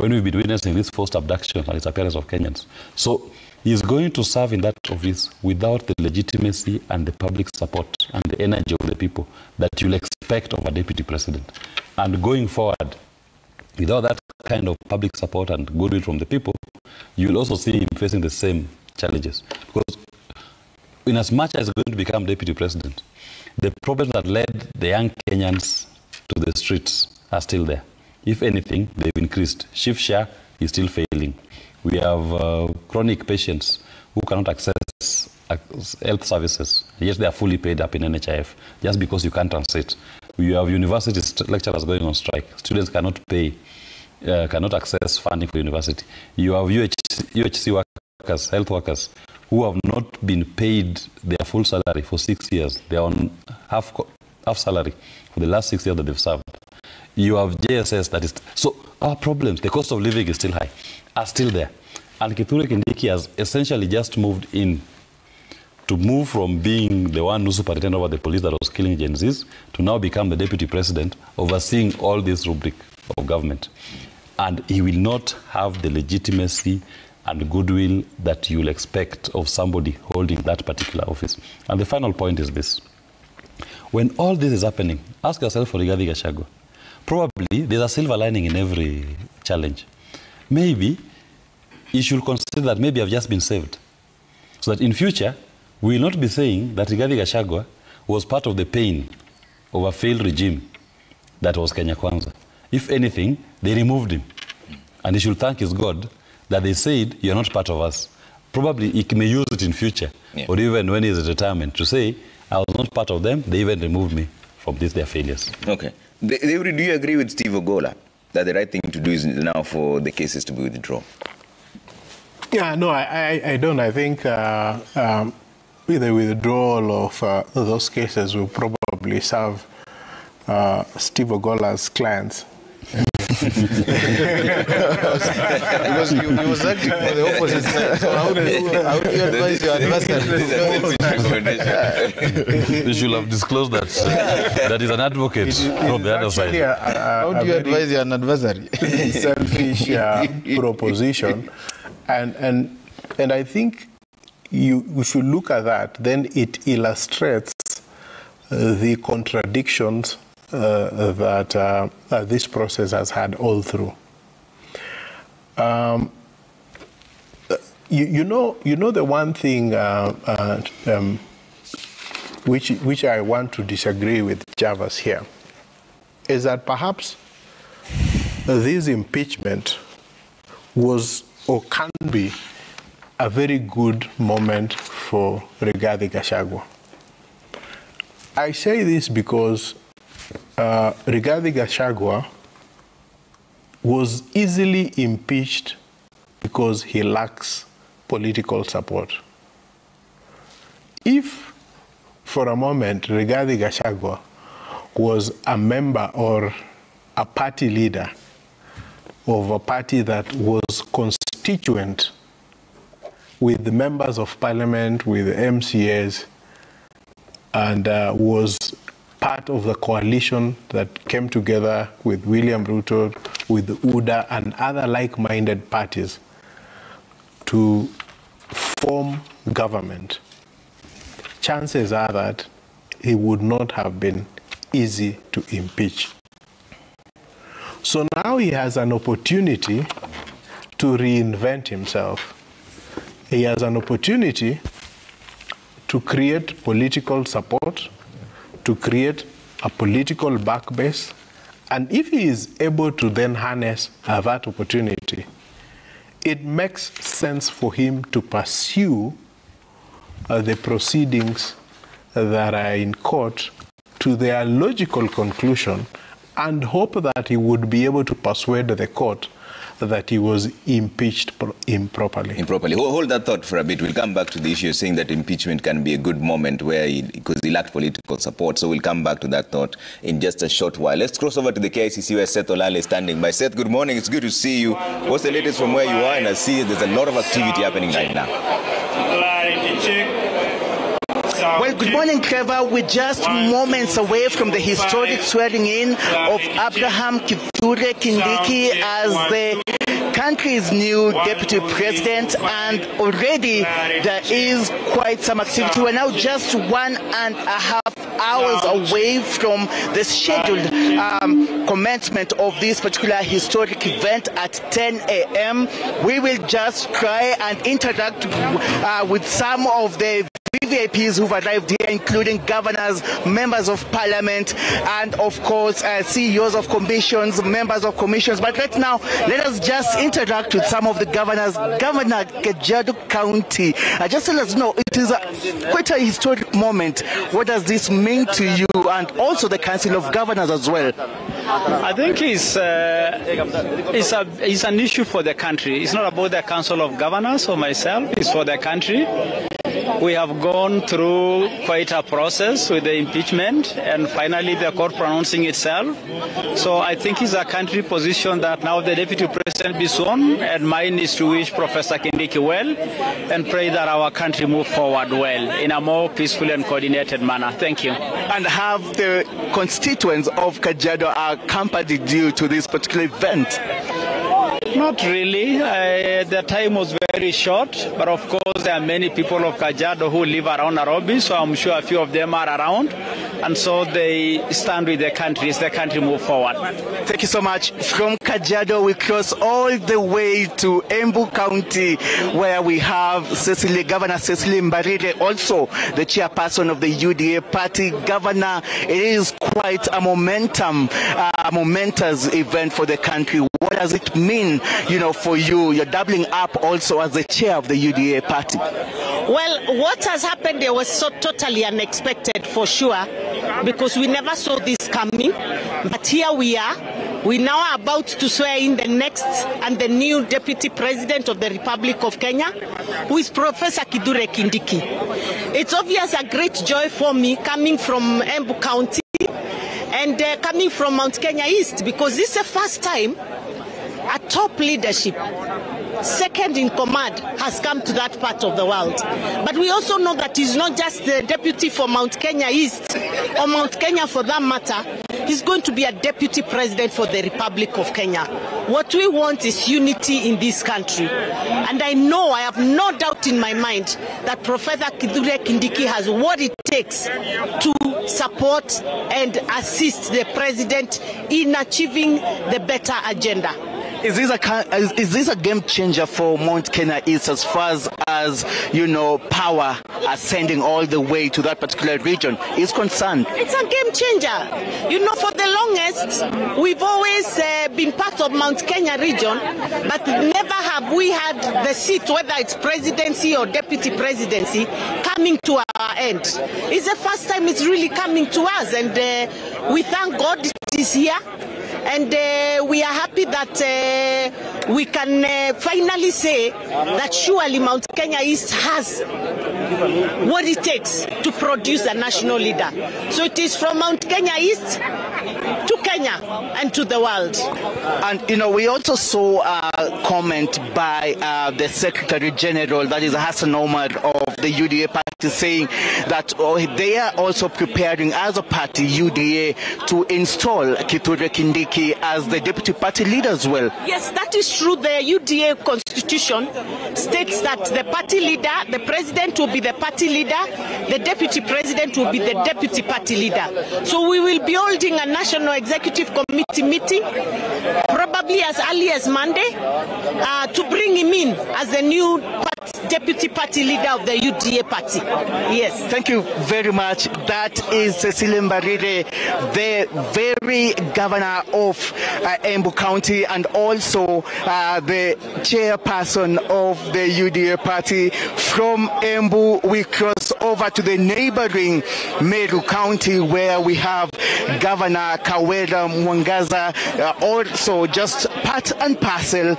when we've been witnessing this forced abduction and disappearance of Kenyans. So he's going to serve in that office without the legitimacy and the public support and the energy of the people that you'll expect of a deputy president. And going forward, without that kind of public support and goodwill from the people, you'll also see him facing the same challenges. Because in as much as he's going to become deputy president, the problems that led the young Kenyans to the streets are still there. If anything, they've increased. Shift share is still failing. We have chronic patients who cannot access health services, yet they are fully paid up in NHIF, just because you can't translate. We have university lecturers going on strike. Students cannot pay, cannot access funding for university. You have UHC workers, health workers, who have not been paid their full salary for 6 years. They are on half salary for the last 6 years that they've served. You have JSS that is... So our problems, the cost of living is still high, are still there. And Kithure Kindiki has essentially just moved in to move from being the one who superintended over the police that was killing Gen Zs to now become the deputy president overseeing all this rubric of government. And he will not have the legitimacy and goodwill that you'll expect of somebody holding that particular office. And the final point is this. When all this is happening, ask yourself for Rigathi Gachagua. Probably there's a silver lining in every challenge. Maybe you should consider that maybe I've just been saved. So that in future, we will not be saying that Rigathi Gachagua was part of the pain of a failed regime that was Kenya Kwanza. If anything, they removed him. And he should thank his God that they said, you're not part of us. Probably he may use it in future, or even when he's in retirement, to say, I was not part of them, they even removed me from their failures. Okay. Do you agree with Steve Ogola that the right thing to do is now for the cases to be withdrawn? Yeah, no, I don't. I think with the withdrawal of those cases will probably serve Steve Ogola's clients. Because he was acting for the opposite side. So how do you advise your adversary? You should have disclosed that that is an advocate from the other side. How do you advise your adversary? Selfish proposition, and I think if you look at that, then it illustrates the contradictions that this process has had all through. You know the one thing which I want to disagree with Javas here is that perhaps this impeachment was or can be a very good moment for Rigathi Gachagua. I say this because Rigathi Gachagua was easily impeached because he lacks political support. If, for a moment, Rigathi Gachagua was a member or a party leader of a party that was constituent with the members of parliament, with the MCAs, and was part of the coalition that came together with William Ruto, with UDA and other like-minded parties to form government, chances are that it would not have been easy to impeach. So now he has an opportunity to reinvent himself. He has an opportunity to create political support, to create a political back base, and if he is able to then harness that opportunity, it makes sense for him to pursue the proceedings that are in court to their logical conclusion and hope that he would be able to persuade the court that he was impeached improperly. Hold that thought for a bit. We'll come back to the issue of saying that impeachment can be a good moment because he lacked political support. So we'll come back to that thought in just a short while. Let's cross over to the KICC where Seth Olale is standing by. Seth, good morning. It's good to see you. What's the latest from where you are? And I see there's a lot of activity happening right now. Well, good morning, Trevor. We're just moments away from the historic swearing in of Abraham Kithure Kindiki as the country's new deputy president, and already there is quite some activity. We're now just 1.5 hours away from the scheduled commencement of this particular historic event at 10 a.m. We will just try and interact with some of the VIPs who've arrived here, including governors, members of parliament, and of course CEOs of commissions, members of commissions. But right now, let us just interact with some of the governors. Governor Kajiado County, just let us know, it is quite a historic moment. What does this mean to you, and also the Council of Governors as well? I think it's an issue for the country. It's not about the Council of Governors or myself, it's for the country. We have gone through quite a process with the impeachment and finally the court pronouncing itself. So I think it's a country position that now the deputy president be sworn, and mine is to wish Professor Kindiki well and pray that our country move forward well in a more peaceful and coordinated manner. Thank you. And have the constituents of Kajiado accompanied you to this particular event? Not really. The time was very short, but of course there are many people of Kajiado who live around Nairobi, so I'm sure a few of them are around, and so they stand with the country as the country move forward. Thank you so much. From Kajiado, we cross all the way to Embu County, where we have Governor Cecily Mbarire, also the chairperson of the UDA party. Governor, it is quite a momentous event for the country. What does it mean, for you? You're doubling up also as the chair of the UDA party. Well, what has happened there was so totally unexpected for sure, because we never saw this coming. But here we are. We now are about to swear in the next and the new deputy president of the Republic of Kenya, who is Professor Kithure Kindiki. It's obvious a great joy for me coming from Embu County and coming from Mount Kenya East, because this is the first time a top leadership, second in command, has come to that part of the world. But we also know that he's not just the deputy for Mount Kenya East, or Mount Kenya for that matter. He's going to be a deputy president for the Republic of Kenya. What we want is unity in this country. And I have no doubt in my mind that Professor Kithure Kindiki has what it takes to support and assist the president in achieving the better agenda. Is this a game changer for Mount Kenya East as far as power ascending all the way to that particular region is concerned? It's a game changer. For the longest, we've always been part of Mount Kenya region, but never have we had the seat, whether it's presidency or deputy presidency, coming to our end. It's the first time it's really coming to us, and we thank God it is here. And we are happy that we can finally say that surely Mount Kenya East has what it takes to produce a national leader. So it is from Mount Kenya East to Kenya and to the world. And we also saw a comment by the Secretary General, that is Hassan Omar of the UDA party, saying that they are also preparing as a party, UDA, to install Kithure Kindiki as the deputy party leader as well. Yes, that is true. The UDA constitution states that the party leader, the president will be the party leader, the deputy president will be the deputy party leader. So we will be holding a national executive committee meeting, probably as early as Monday, to bring him in as the new deputy party leader of the UDA party. Yes. Thank you very much. That is Cecily Mbarire, the very governor of Embu County, and also the chairperson of the UDA party. From Embu, we cross over to the neighboring Meru County, where we have Governor Kawera Mwangaza, also just part and parcel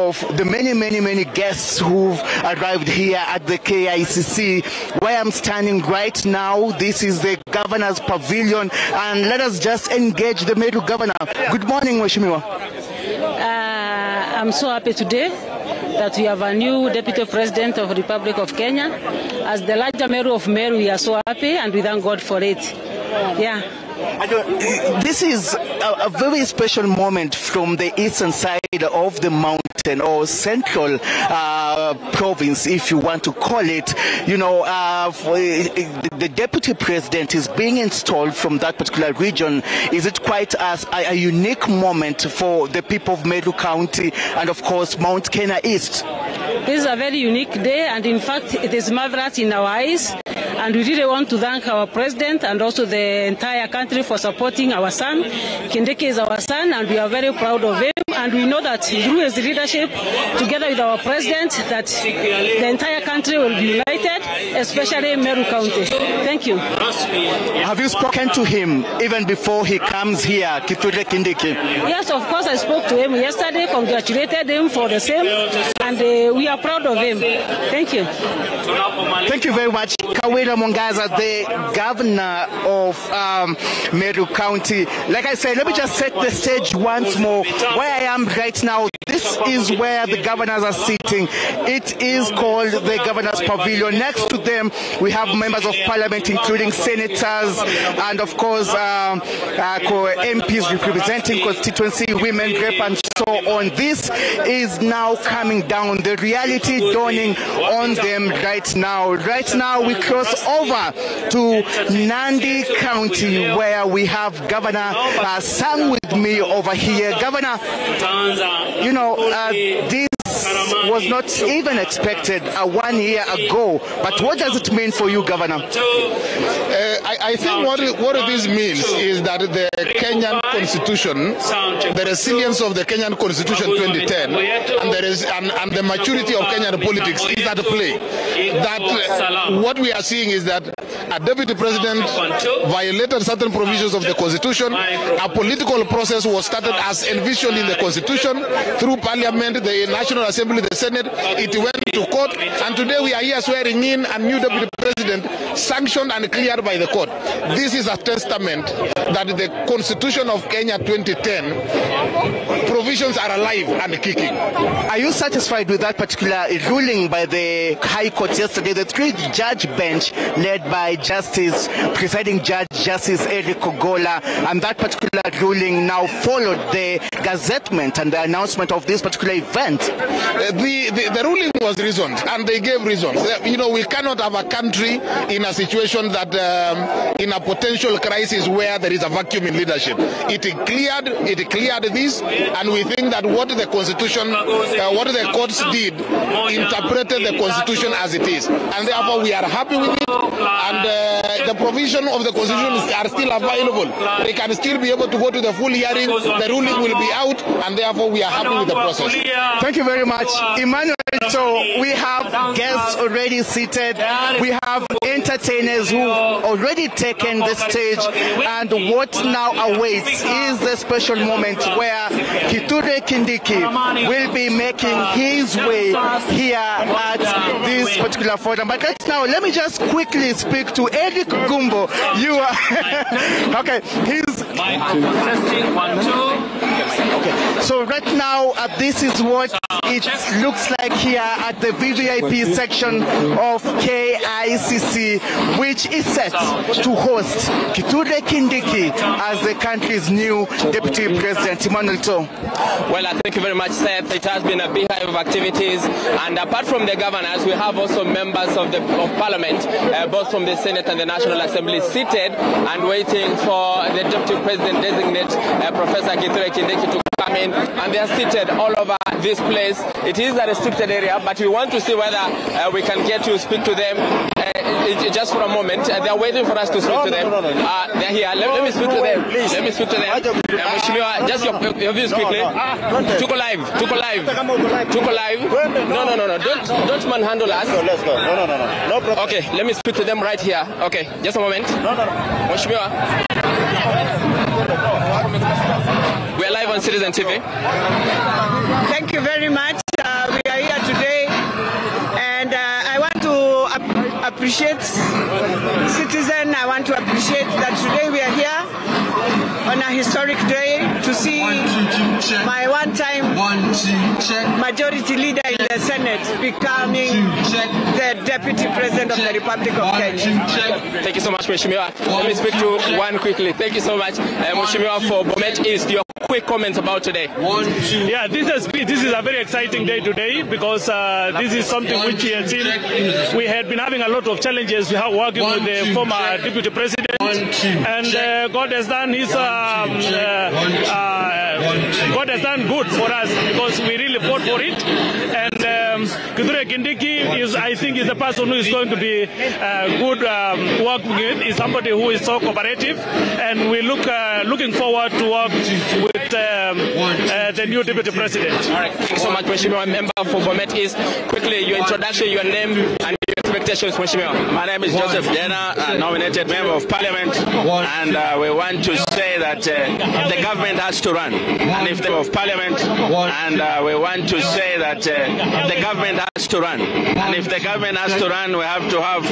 of the many guests who've arrived here at the KICC. Where I'm standing right now, this is the governor's pavilion, and let us just engage the Meru governor. Good morning, Mheshimiwa. I'm so happy today that we have a new deputy president of the Republic of Kenya. As the larger Meru of Meru, we are so happy and we thank God for it. Yeah. This is a very special moment from the eastern side of the mountain. metropolitan or central province, if you want to call it. You know, the deputy president is being installed from that particular region. Is it quite a unique moment for the people of Meru County and, of course, Mount Kenya East? This is a very unique day, and in fact, it is marvelous in our eyes. And we really want to thank our president and also the entire country for supporting our son. Kindiki is our son, and we are very proud of him. And we know that through his leadership, together with our president, that the entire country will be united, especially Meru County. Thank you. Have you spoken to him even before he comes here, Kithure Kindiki? Yes, of course, I spoke to him yesterday, congratulated him for the same, and we are proud of him. Thank you. Thank you very much. Kawira Mongaza, the governor of Meru County. Like I said, let me just set the stage once more. Where I am right now, this is where the governors are sitting. It is called the Governor's Pavilion. Next to them, we have members of parliament, including senators and, of course, MPs representing constituency, women rep, and so on. This is now coming down, the reality dawning on them right now. Right now, we cross over to Nandi County, where we have Governor Sang with me over here. Governor, you know, this was not even expected 1 year ago, but what does it mean for you, Governor? I think what this means is that the Kenyan Constitution, the resilience of the Kenyan Constitution 2010, and the maturity of Kenyan politics is at play. That what we are seeing is that a deputy president violated certain provisions of the Constitution. A political process was started as envisioned in the Constitution through Parliament, the National Assembly, the Senate. It went to court, and today we are here swearing in a new deputy president sanctioned and cleared by the court. This is a testament that the Constitution of Kenya 2010 provisions are alive and kicking. Are you satisfied with that particular ruling by the High Court yesterday? The three-judge bench led by Presiding Judge Justice Eric Ogola, and that particular ruling now followed the gazettement and the announcement of this particular event. The ruling was reasoned, and they gave reasons. You know, we cannot have a country in a situation that in a potential crisis where there is a vacuum in leadership. It cleared this, and we think that what the Constitution, what the courts did, interpreted the Constitution as it is, and therefore we are happy with it. And the provision of the Constitution are still available. They can still be able to go to the full hearing. The ruling will be out, and therefore we are happy with the process. Thank you very much, Emmanuel. So we have guests already seated. We have entertainers who already taken the stage, and what now awaits is the special moment where Kithure Kindiki will be making his way here at this particular forum. But let me just quickly speak to Eric Gumbo. You are okay. He's testing 1 2. Okay. So right now, this is what it looks like here at the VVIP section of KICC, which is set to host Kithure Kindiki as the country's new deputy president. Emmanuel. Well, thank you very much, Seth. It has been a beehive of activities, and apart from the governors, we have also members of Parliament, both from the Senate and the National Assembly, seated and waiting for the deputy president designate, Professor Kithure Kindiki, to come in, and they are seated all over this place. It is a restricted area, but we want to see whether we can get to speak to them just for a moment. They are waiting for us to speak to them. They're here. Let me speak to them. Please. Let me speak to them. Mheshimiwa, just your views quickly. Tuko live. No. Don't manhandle us. Let's go. No problem. Okay, let me speak to them right here. Okay, just a moment. No. Mheshimiwa. We are live on Citizen TV. Thank you very much. We are here today, and I want to appreciate Citizen. I want to appreciate that today we are here on a historic day to see my one-time majority leader in the Senate becoming the deputy president of the Republic of Kenya. Thank you so much, Mheshimiwa. Let me speak to one quickly. Thank you so much, Mheshimiwa, for Bomet East. Your quick comments about today. Yeah, this is a very exciting day today because this is something which we have seen. We had been having a lot of challenges working with the former deputy president, and God has done God has done good for us because we really fought for it. And Kithure Kindiki is, I think, is the person who is going to be good work with. Is somebody who is so cooperative, and we looking forward to work with the new deputy president. All right, thank you so much, Mheshimiwa. Member for Bomet East. Quickly, your introduction, your name, and your expectations, Mheshimiwa. My name is Joseph Jena, nominated member of parliament, and we want to say that the government has to run. And if the of parliament, and we want to say that the government has to run. And if the government has to run, we have to have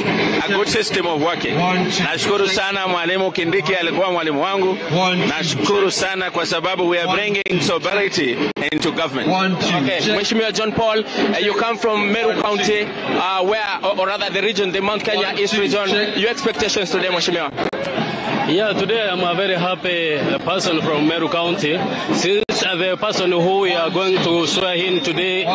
a good system of working. Nashukuru sana mwalimu Kindiki alikuwa mwalimu wangu. Nashukuru sana kwa sababu we are bringing sovereignty into government. Okay, Mheshimiwa John Paul, you come from Meru County, or rather the region, the Mount Kenya East region. Your expectations today, Mheshimiwa? Yeah, today I'm a very happy person from Meru County. Since the person who we are going to swear in today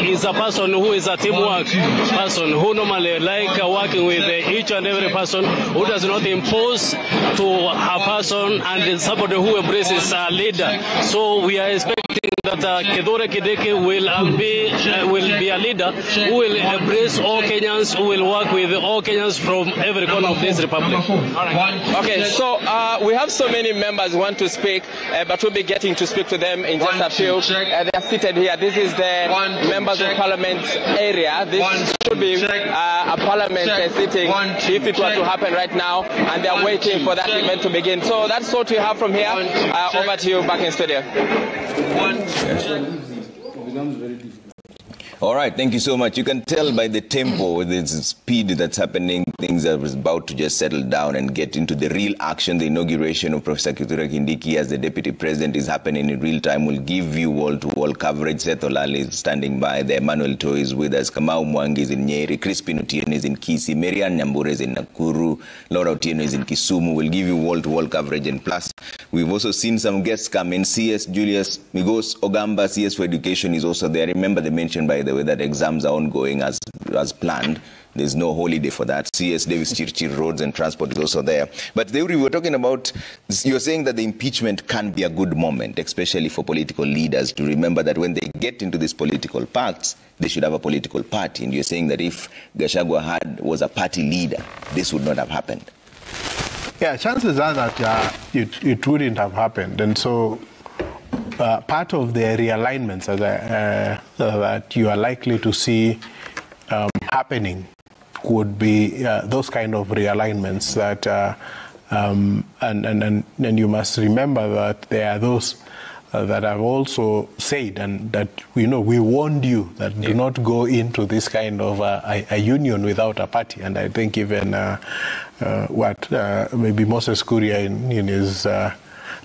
is a person who is a teamwork person, who normally like working with each and every person, who does not impose to a person, and somebody who embraces a leader. So we are expecting that Kithure Kindiki will be a leader who will embrace all Kenyans, who will work with all Kenyans from every corner of this republic. Okay, so we have so many members who want to speak, but we'll be getting to speak to them in just a few. They are seated here. This is the members of parliament area. This should be a parliament sitting if it were to happen right now, and they are waiting for that event to begin. So that's what we have from here. Over to you back in studio. All right, thank you so much. You can tell by the tempo, the speed that's happening, things are about to just settle down and get into the real action. The inauguration of Professor Kithure Kindiki as the deputy president is happening in real time. We'll give you wall-to-wall coverage. Seth Olale is standing by there. Emmanuel Toy is with us. Kamau Mwangi is in Nyeri. Crispin Otieno is in Kisii. Marian Nyambura is in Nakuru. Laura Otieno is in Kisumu. We'll give you wall-to-wall coverage. And plus, we've also seen some guests come in. CS Julius Migos Ogamba, CS for Education, is also there. Remember, they mentioned, by the way, that exams are ongoing as planned. There's no holiday for that. CS Davis Chirchir Roads and Transport is also there. But we were talking about, you're saying that the impeachment can be a good moment, especially for political leaders, to remember that when they get into these political pacts, they should have a political party. And you're saying that if Gachagua was a party leader, this would not have happened. Yeah, chances are that it wouldn't have happened. And so part of the realignments that you are likely to see happening would be those kind of realignments that, and you must remember that there are those that have also said, and that we warned you that do not go into this kind of a union without a party. And I think even maybe Moses Kuria in his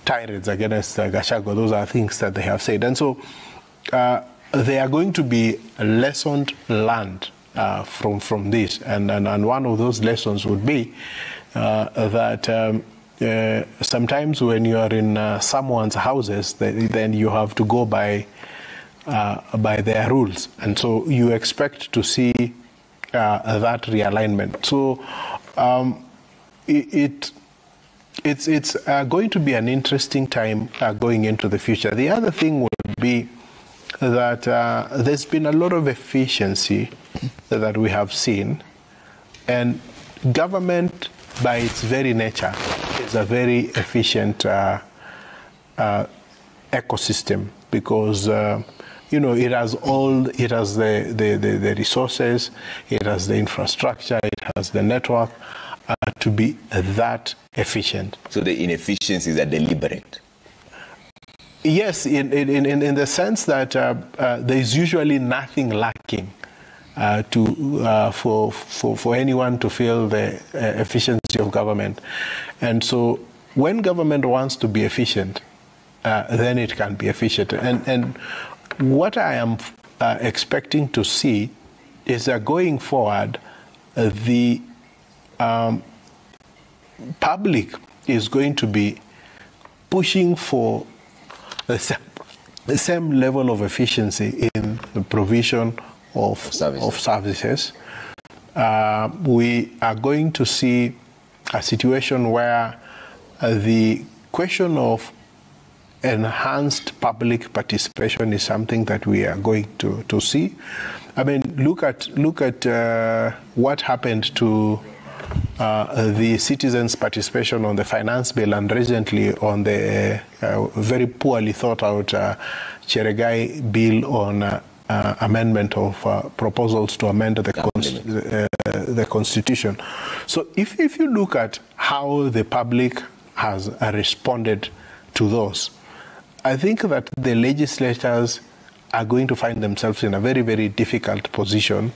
tirades against Gachagua, those are things that they have said. And so they are going to be lessons learned from this. And one of those lessons would be that sometimes when you are in someone's houses, then you have to go by their rules. And so you expect to see that realignment. So it's going to be an interesting time going into the future. The other thing would be that there's been a lot of efficiency that we have seen, and government by its very nature is a very efficient ecosystem, because it has the resources, it has the infrastructure, it has the network to be that efficient. So the inefficiencies are deliberate? Yes, in the sense that there is usually nothing lacking for anyone to feel the efficiency of government. And so when government wants to be efficient, then it can be efficient. And what I am expecting to see is that going forward, the public is going to be pushing for the same level of efficiency in the provision of services. We are going to see a situation where the question of enhanced public participation is something that we are going to see. I mean, look at what happened to the citizens' participation on the finance bill and recently on the very poorly thought out Cheregai bill on amendment of proposals to amend the Constitution. So if you look at how the public has responded to those, I think that the legislators are going to find themselves in a very, very difficult position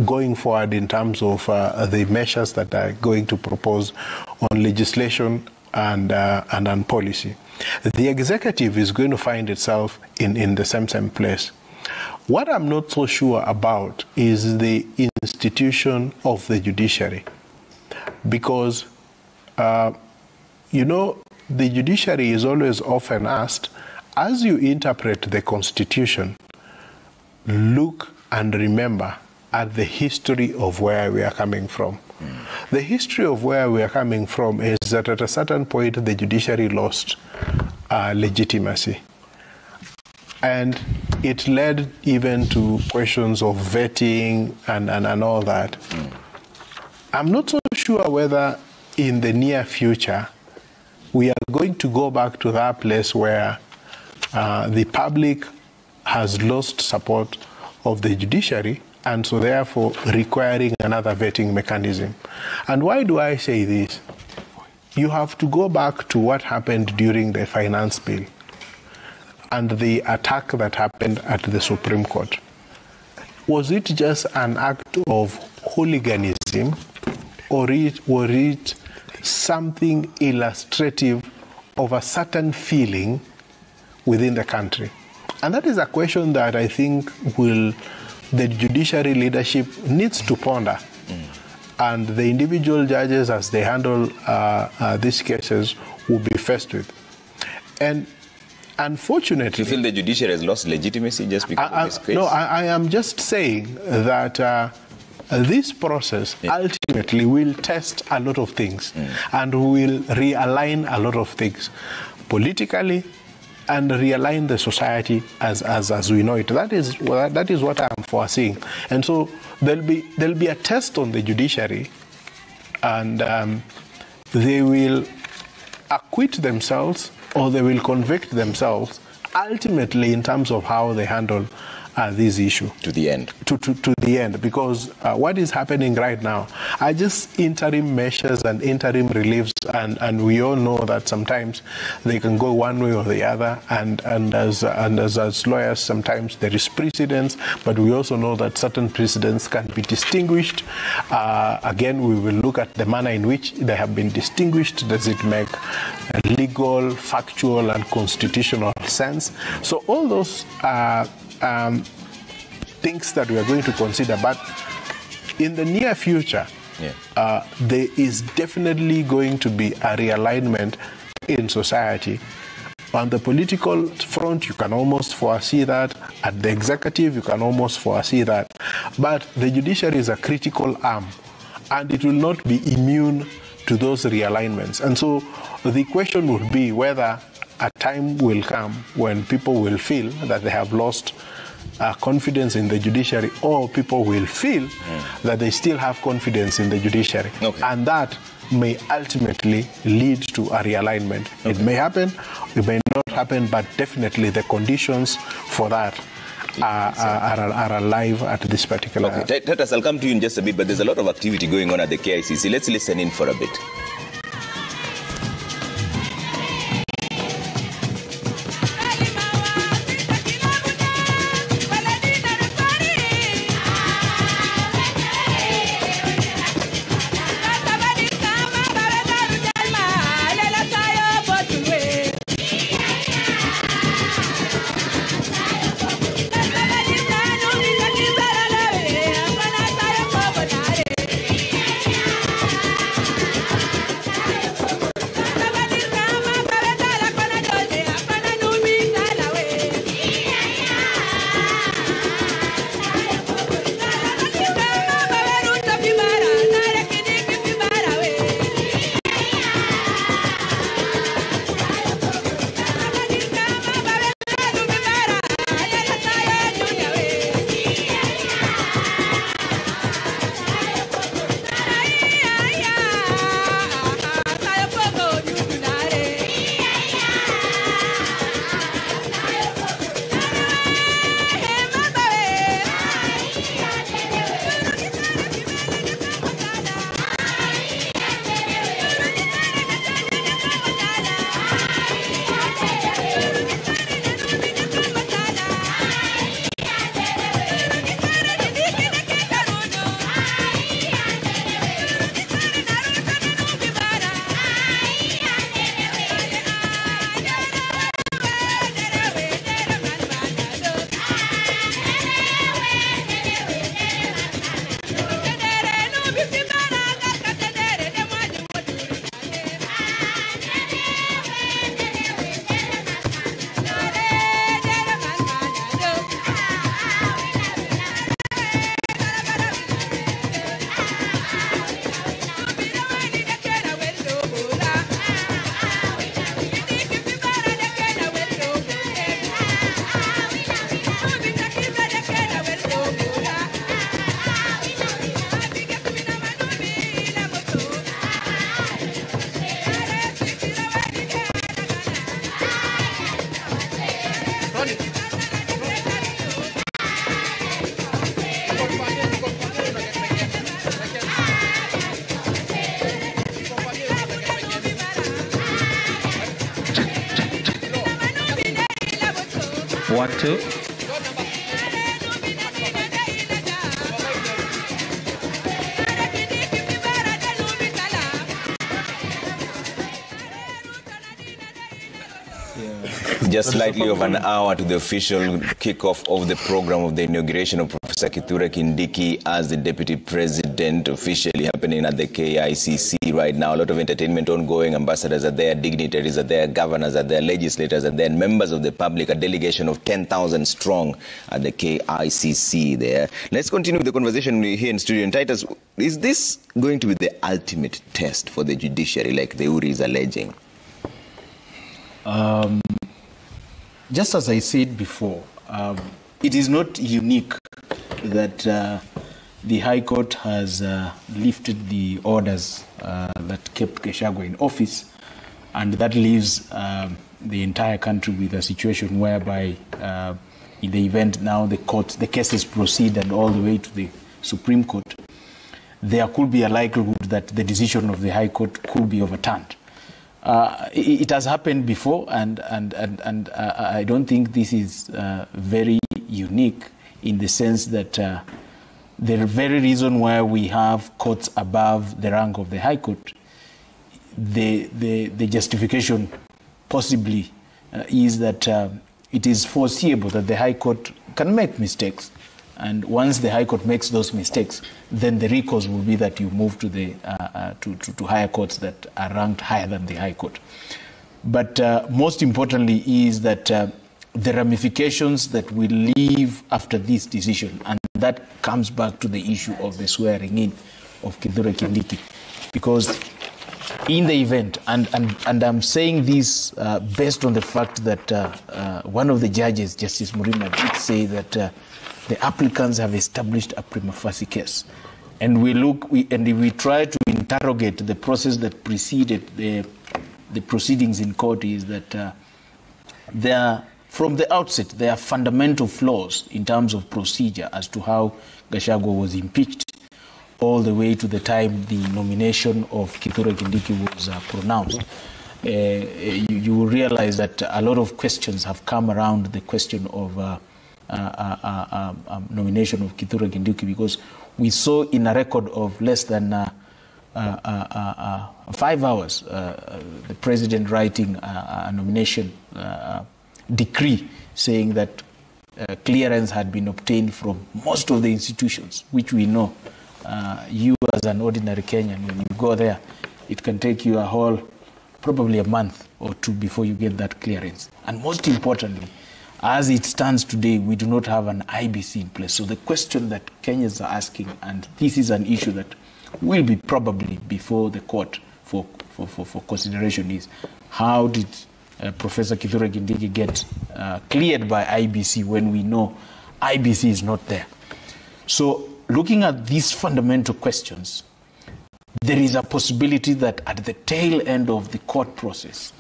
going forward in terms of the measures that are going to propose on legislation and on policy. The executive is going to find itself in the same place. What I'm not so sure about is the institution of the judiciary, because, you know, the judiciary is always often asked, as you interpret the Constitution, look and remember at the history of where we are coming from. The history of where we are coming from is that at a certain point the judiciary lost legitimacy. And it led even to questions of vetting and all that. I'm not so sure whether in the near future we are going to go back to that place where the public has lost support of the judiciary and so therefore requiring another vetting mechanism. And why do I say this? You have to go back to what happened during the finance bill and the attack that happened at the Supreme Court. Was it just an act of hooliganism, or was it something illustrative of a certain feeling within the country? And that is a question that I think the judiciary leadership needs to ponder. And the individual judges, as they handle these cases, will be faced with. And unfortunately, do you feel the judiciary has lost legitimacy just because of this case? No, I am just saying that this process ultimately will test a lot of things and will realign a lot of things politically and realign the society as we know it. That is what I'm foreseeing. And so there'll be a test on the judiciary, and they will acquit themselves or they will convict themselves ultimately in terms of how they handle this issue. To the end. To the end, because what is happening right now are just interim measures and interim reliefs, and we all know that sometimes they can go one way or the other, and as lawyers sometimes there is precedence, but we also know that certain precedents can be distinguished. Again, we will look at the manner in which they have been distinguished. Does it make legal, factual, and constitutional sense? So all those things that we are going to consider, but in the near future, there is definitely going to be a realignment in society. On the political front, you can almost foresee that. At the executive, you can almost foresee that. But the judiciary is a critical arm, and it will not be immune to those realignments. And so the question would be whether a time will come when people will feel that they have lost confidence in the judiciary, or people will feel that they still have confidence in the judiciary. And that may ultimately lead to a realignment. It may happen, it may not happen, but definitely the conditions for that are alive at this particular... Okay, Tatas, I'll come to you in just a bit, but there's a lot of activity going on at the KICC. Let's listen in for a bit. letu. Just slightly over an hour to the official kickoff of the program of the inauguration of Professor Kithure Kindiki as the Deputy President, officially happening at the KICC right now. A lot of entertainment ongoing. Ambassadors are there, dignitaries are there, governors are there, legislators are there, and members of the public, a delegation of 10,000 strong at the KICC there. Let's continue with the conversation here in studio. And Titus, is this going to be the ultimate test for the judiciary, like the Uri is alleging? Just as I said before, it is not unique that the High Court has lifted the orders that kept Gachagua in office, and that leaves the entire country with a situation whereby in the event now the cases proceed and all the way to the Supreme Court, there could be a likelihood that the decision of the High Court could be overturned. It has happened before, and I don't think this is very unique in the sense that the very reason why we have courts above the rank of the High Court, the justification possibly is that it is foreseeable that the High Court can make mistakes. And once the High Court makes those mistakes, then the recourse will be that you move to the to higher courts that are ranked higher than the High Court. But most importantly is that the ramifications that will leave after this decision, and that comes back to the issue of the swearing in of Kithure Kindiki, because in the event, and I'm saying this based on the fact that one of the judges, Justice Murima, did say that the applicants have established a prima facie case, and we try to interrogate the process that preceded the proceedings in court. Is that from the outset there are fundamental flaws in terms of procedure as to how Gachagua was impeached, all the way to the time the nomination of Kithure Kindiki was pronounced. You will realize that a lot of questions have come around the question of nomination of Kithure Kindiki, because we saw in a record of less than 5 hours the president writing a nomination decree saying that clearance had been obtained from most of the institutions, which we know you as an ordinary Kenyan, when you go there, it can take you probably a month or two before you get that clearance. And most importantly, as it stands today, we do not have an IBC in place. So the question that Kenyans are asking, and this is an issue that will be probably before the court for consideration, is how did Professor Kithure Kindiki get cleared by IBC when we know IBC is not there? So looking at these fundamental questions, there is a possibility that at the tail end of the court process,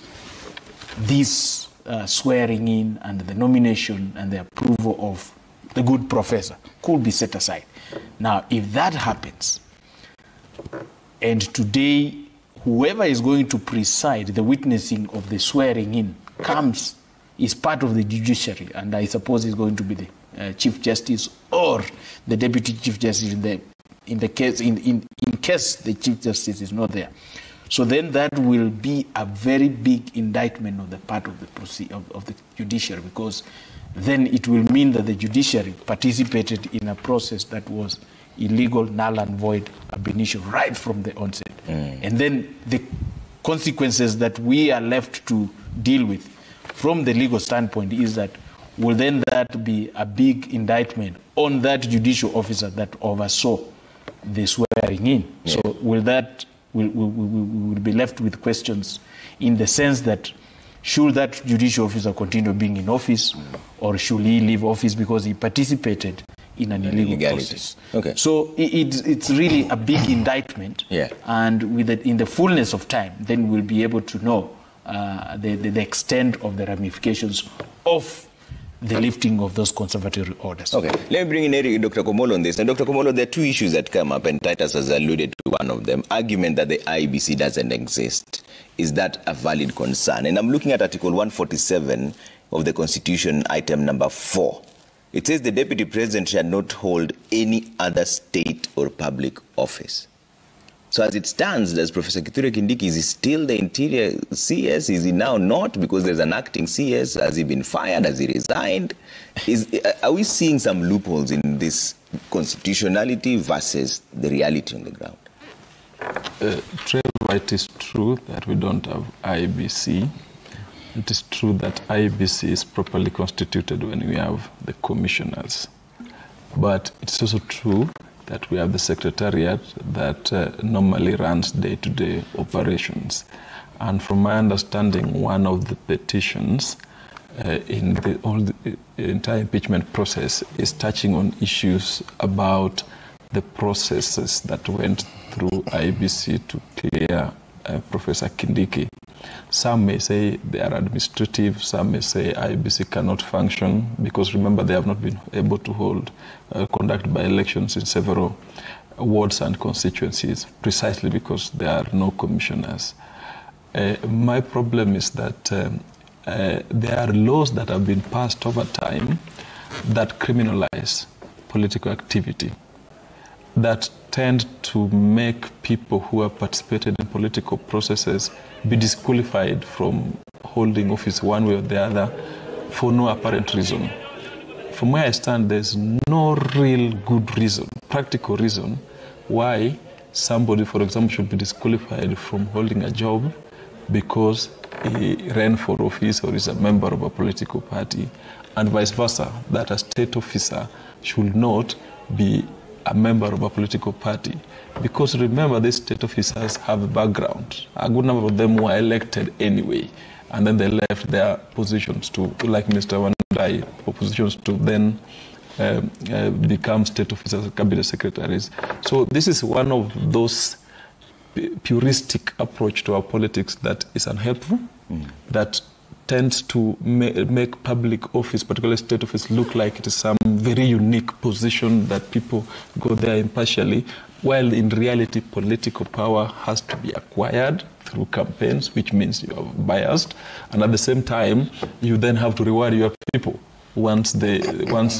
this swearing in and the nomination and the approval of the good professor could be set aside. Now, if that happens, and today whoever is going to preside the witnessing of the swearing in is part of the judiciary, and I suppose is going to be the Chief Justice or the Deputy Chief Justice in case the Chief Justice is not there. So then that will be a very big indictment on the part of the judiciary, because then it will mean that the judiciary participated in a process that was illegal, null and void ab initio, right from the onset. And then the consequences that we are left to deal with from the legal standpoint is that will then that be a big indictment on that judicial officer that oversaw the swearing in. Yeah. So will that we will be left with questions in the sense that should that judicial officer continue being in office, or should he leave office because he participated in an illegal process? Okay. So it's really a big indictment, and in the fullness of time, then we'll be able to know the extent of the ramifications of the lifting of those conservatory orders. Okay, let me bring in Dr. Komolo on this. And Dr. Komolo, there are two issues that come up, and Titus has alluded to one of them. Argument that the IBC doesn't exist. Is that a valid concern? And I'm looking at Article 147 of the Constitution, item number 4. It says the Deputy President shall not hold any other state or public office. So as it stands, does Professor Kithure Kindiki, is he still the Interior CS? Is he now not because there's an acting CS? Has he been fired? Has he resigned? Are we seeing some loopholes in this constitutionality versus the reality on the ground? Trevor, it is true that we don't have IBC. It is true that IBC is properly constituted when we have the commissioners. But it's also true that we have the secretariat that normally runs day-to-day operations. And from my understanding, one of the petitions in the entire impeachment process is touching on issues about the processes that went through IBC to clear Professor Kindiki. Some may say they are administrative, some may say IBC cannot function, because remember they have not been able to conduct by-elections in several wards and constituencies, precisely because there are no commissioners. My problem is that there are laws that have been passed over time that criminalize political activity, that tend to make people who have participated in political processes be disqualified from holding office one way or the other for no apparent reason. From where I stand, there's no real good reason, practical reason, why somebody, for example, should be disqualified from holding a job because he ran for office or is a member of a political party, and vice versa, that a state officer should not be a member of a political party. Because remember, these state officers have a background. A good number of them were elected anyway, and then they left their positions to, like Mr. Wandai, positions to then become state officers, cabinet secretaries. So this is one of those puristic approach to our politics that is unhelpful, that tends to make public office, particularly state office, look like it is some very unique position that people go there impartially, while in reality political power has to be acquired through campaigns, which means you are biased, and at the same time you then have to reward your people once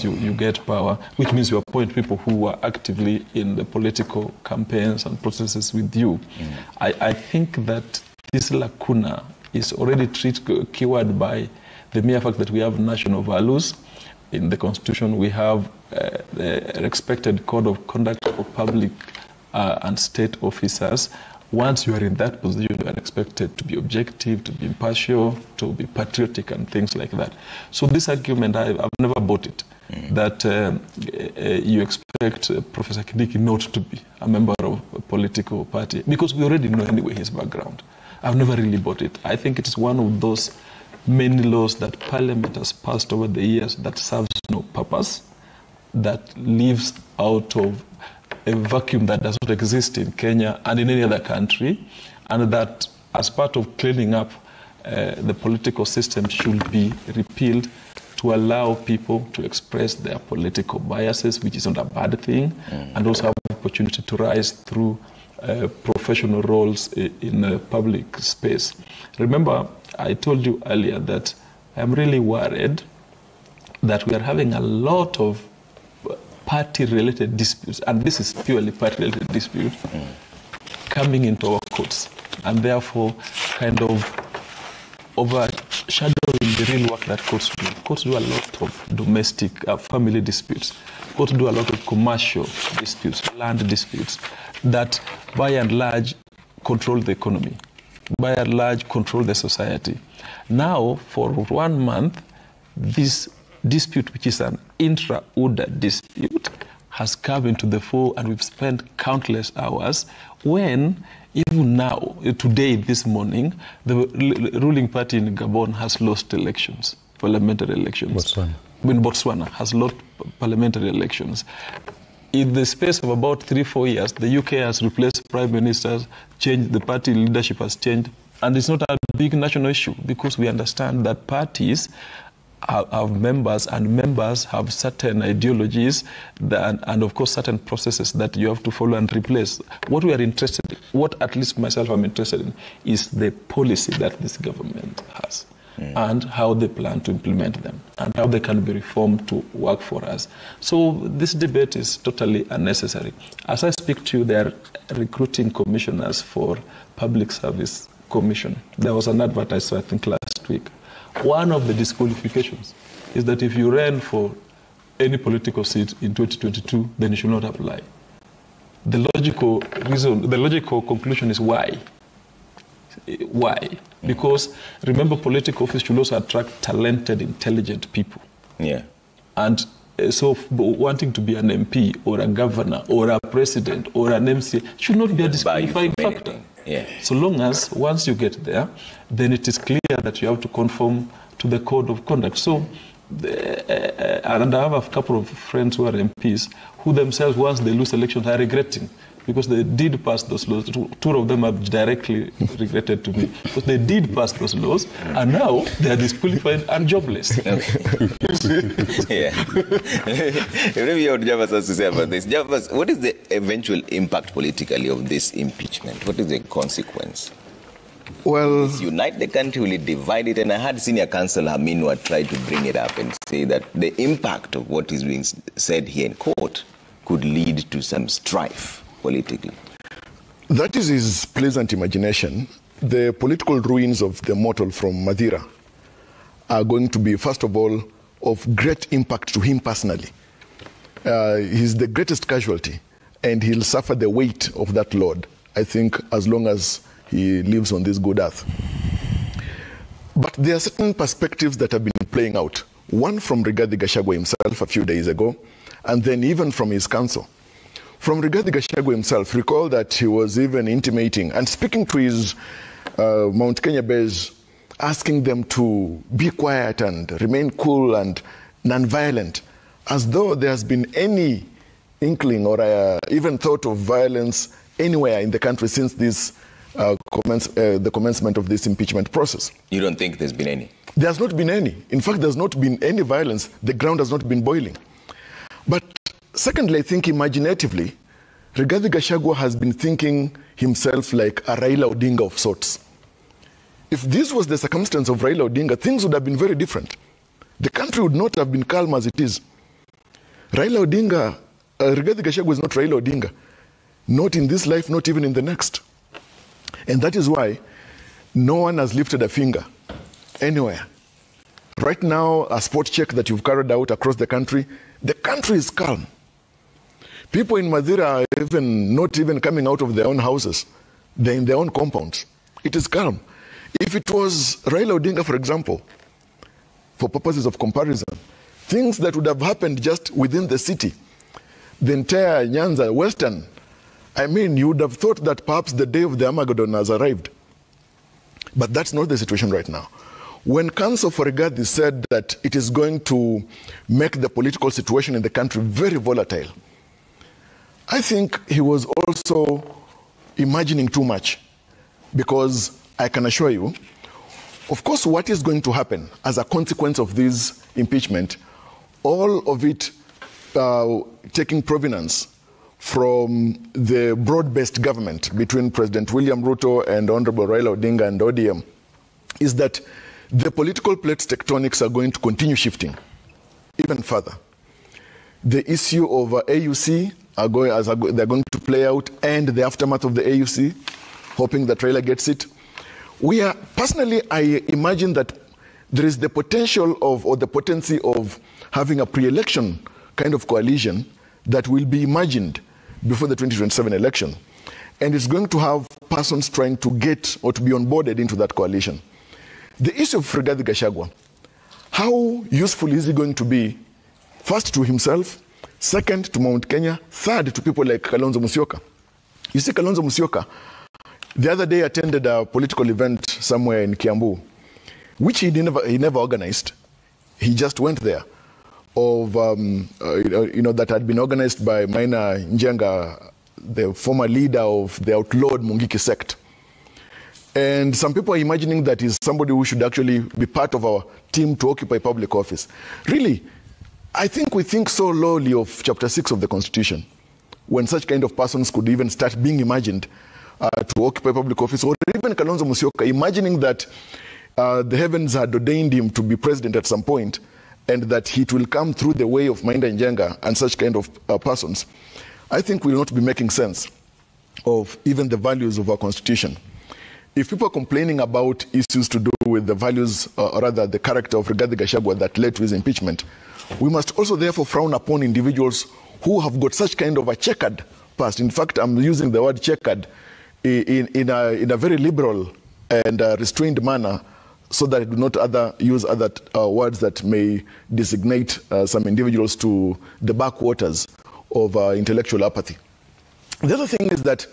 you get power, which means you appoint people who are actively in the political campaigns and processes with you. I think that this lacuna is already cured by the mere fact that we have national values. In the Constitution, we have the expected code of conduct for public and state officers. Once you are in that position, you are expected to be objective, to be impartial, to be patriotic, and things like that. So this argument, I've never bought it, that you expect Professor Kindiki not to be a member of a political party, because we already know anyway his background. I've never really bought it. I think it is one of those many laws that Parliament has passed over the years that serves no purpose, that lives out of a vacuum that does not exist in Kenya and in any other country, and that as part of cleaning up the political system should be repealed to allow people to express their political biases, which is not a bad thing, and also have the opportunity to rise through professional roles in public space. Remember, I told you earlier that I'm really worried that we are having a lot of party-related disputes, and this is purely party-related dispute, coming into our courts, and therefore kind of overshadowing the real work that courts do. Courts do a lot of domestic family disputes. Courts do a lot of commercial disputes, land disputes, that by and large control the economy, by and large control the society. Now, for 1 month, this dispute, which is an intra-order dispute, has come into the fore, and we've spent countless hours when, even now, today, this morning, the ruling party in Gabon has lost elections, parliamentary elections. Botswana has lost parliamentary elections. In the space of about 3-4 years, the UK has replaced prime ministers, changed, the party leadership has changed, and it's not a big national issue, because we understand that parties have members, and members have certain ideologies and of course certain processes that you have to follow and replace. What we are interested in, what at least myself I'm interested in, is the policy that this government has. and how they plan to implement them, and how they can be reformed to work for us. So this debate is totally unnecessary. As I speak to you, they are recruiting commissioners for Public Service Commission. There was an advert I saw, I think, last week. One of the disqualifications is that if you ran for any political seat in 2022, then you should not apply. The logical reason, the logical conclusion is why. Why? Because remember, political office should also attract talented, intelligent people. Yeah. And so wanting to be an MP or a governor or a president or an MC should not be a disqualifying factor. Yeah. So long as once you get there, then it is clear that you have to conform to the code of conduct. So, and I have a couple of friends who are MPs who themselves, once they lose elections, are regretting because they did pass those laws. Two of them have directly regretted to me because they did pass those laws and now they are disqualified and jobless. Yeah. Maybe you would Javas has to say about this. Javas, what is the eventual impact politically of this impeachment? What is the consequence? Well, will it unite the country? Will it divide it? And I had Senior Counsellor Aminwa try to bring it up and say that the impact of what is being said here in court could lead to some strife politically. That is his pleasant imagination. The political ruins of the mortal from Madira are going to be, first of all, of great impact to him personally. He's the greatest casualty, and he'll suffer the weight of that load, I think, as long as he lives on this good earth. But there are certain perspectives that have been playing out. One from Rigathi Gachagua himself a few days ago, and then even from his counsel. From Rigathi Gachagua himself, recall that he was even intimating and speaking to his Mount Kenya base, asking them to be quiet and remain cool and non-violent, as though there has been any inkling or even thought of violence anywhere in the country since this the commencement of this impeachment process. You don't think there's been any? There's not been any. In fact, there's not been any violence. The ground has not been boiling. But secondly, I think imaginatively, Rigathi Gachagua has been thinking himself like a Raila Odinga of sorts. If this was the circumstance of Raila Odinga, things would have been very different. The country would not have been calm as it is. Raila Odinga, Rigathi Gachagua is not Raila Odinga. Not in this life, not even in the next. And that is why no one has lifted a finger anywhere. Right now, a spot check that you've carried out across the country is calm. People in Madira are not even coming out of their own houses. They're in their own compounds. It is calm. If it was Raila Odinga, for example, for purposes of comparison, things that would have happened just within the city, the entire Nyanza, Western, I mean, you would have thought that perhaps the day of the Armageddon has arrived. But that's not the situation right now. When counsel for Rigathi said that it is going to make the political situation in the country very volatile, I think he was also imagining too much. Because I can assure you, of course, what is going to happen as a consequence of this impeachment, all of it taking provenance from the broad-based government between President William Ruto and Honorable Raila Odinga and ODM, is that the political plates tectonics are going to continue shifting even further. The issue of AUC they're going to play out, and the aftermath of the AUC, hoping that Raila gets it. Personally, I imagine that there is the potential of, or the potency of having a pre-election kind of coalition that will be imagined before the 2027 election. And it's going to have persons trying to get or to be onboarded into that coalition. The issue of Rigathi Gachagua, how useful is he going to be, first to himself, second to Mount Kenya, third to people like Kalonzo Musyoka? You see, Kalonzo Musyoka, the other day attended a political event somewhere in Kiambu, which he never organized. He just went there, that had been organized by Maina Njenga, the former leader of the outlawed Mungiki sect. And some people are imagining that he's somebody who should actually be part of our team to occupy public office. Really, I think we think so lowly of Chapter 6 of the Constitution, when such kind of persons could even start being imagined to occupy public office, or even Kalonzo Musyoka, imagining that the heavens had ordained him to be president at some point, and that it will come through the way of Mainda Njenga and such kind of persons, I think will not be making sense of even the values of our constitution. If people are complaining about issues to do with the values, or rather the character of Rigathi Gachagua that led to his impeachment, we must also therefore frown upon individuals who have got such kind of a checkered past. In fact, I'm using the word checkered in a very liberal and restrained manner, so that I do not use other words that may designate some individuals to the backwaters of intellectual apathy. The other thing is that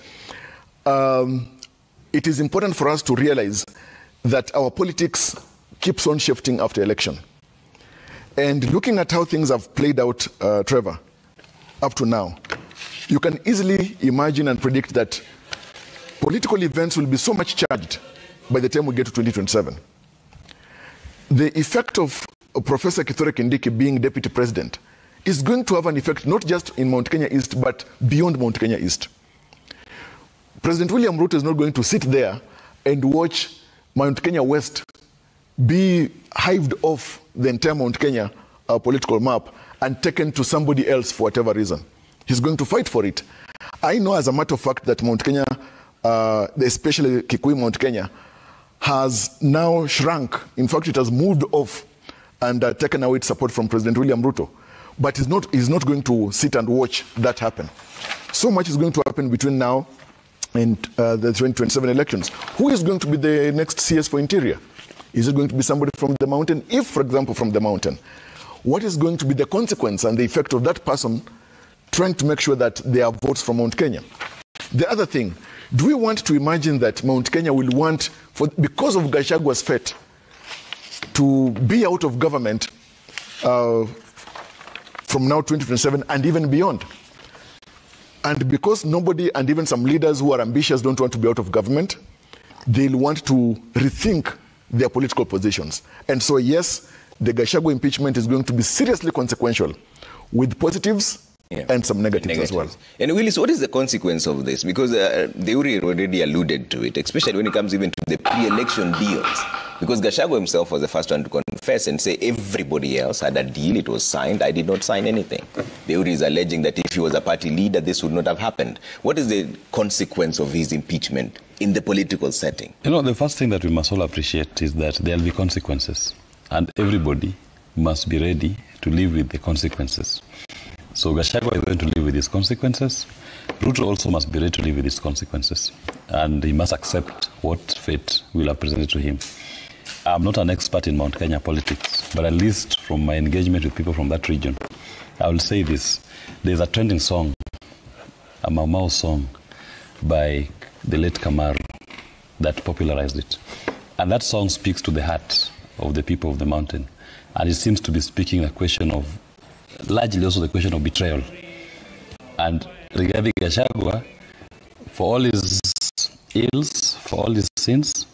it is important for us to realize that our politics keeps on shifting after election. And looking at how things have played out, Trevor, up to now, you can easily imagine and predict that political events will be so much charged by the time we get to 2027. The effect of Professor Kithure Kindiki being deputy president is going to have an effect not just in Mount Kenya East, but beyond Mount Kenya East. President William Ruto is not going to sit there and watch Mount Kenya West be hived off the entire Mount Kenya political map and taken to somebody else for whatever reason. He's going to fight for it. I know as a matter of fact that Mount Kenya, especially Kikuyu Mount Kenya, has now shrunk. In fact, it has moved off and taken away its support from President William Ruto. But he's not going to sit and watch that happen. So much is going to happen between now and the 2027 elections. Who is going to be the next CS for Interior? Is it going to be somebody from the mountain? If, for example, from the mountain, what is going to be the consequence and the effect of that person trying to make sure that there are votes from Mount Kenya? The other thing, do we want to imagine that Mount Kenya will want, because of Gachagua's fate, to be out of government from now 2027 and even beyond? And because nobody, and even some leaders who are ambitious, don't want to be out of government, they'll want to rethink their political positions. And so, yes, the Gachagua impeachment is going to be seriously consequential, with positives and some negatives as well. And Willis, what is the consequence of this? Because Deuri already alluded to it, especially when it comes even to the pre-election deals. Because Gachagua himself was the first one to confess and say everybody else had a deal, it was signed, I did not sign anything. Deuri is alleging that if he was a party leader, this would not have happened. What is the consequence of his impeachment in the political setting? You know, the first thing that we must all appreciate is that there will be consequences. And everybody must be ready to live with the consequences. So Gachagua is going to live with his consequences. Ruto also must be ready to live with his consequences. And he must accept what fate will have presented to him. I'm not an expert in Mount Kenya politics, but at least from my engagement with people from that region, I will say this. There's a trending song, a Mau Mau song by the late Kamaru that popularized it. And that song speaks to the heart of the people of the mountain. And it seems to be speaking a question of, largely also the question of betrayal. And Rigathi Gachagua, for all his ills, for all his sins,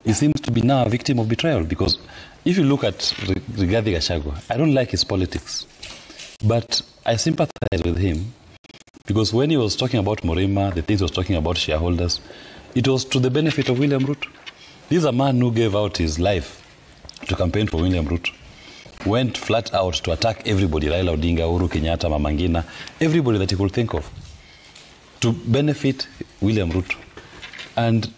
he seems to be now a victim of betrayal. Because if you look at Rigathi Gachagua, I don't like his politics, but I sympathize with him, because when he was talking about Morima, the things he was talking about shareholders, it was to the benefit of William Ruto. This is a man who gave out his life to campaign for William Ruto. Went flat out to attack everybody, Raila Odinga, Uhuru Kenyatta, Mama Ngina, everybody that he could think of, to benefit William Ruto. And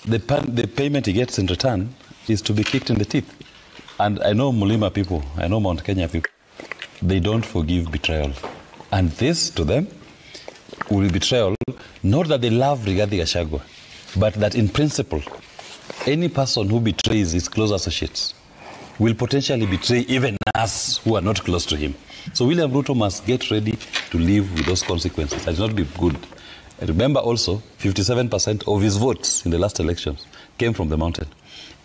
the payment he gets in return is to be kicked in the teeth. And I know Mulima people, I know Mount Kenya people, they don't forgive betrayal. And this, to them, will be betrayal, not that they love Rigathi Gachagua, but that in principle, any person who betrays his close associates will potentially betray even us who are not close to him. So William Ruto must get ready to live with those consequences. That will not be good. Remember also, 57% of his votes in the last elections came from the mountain.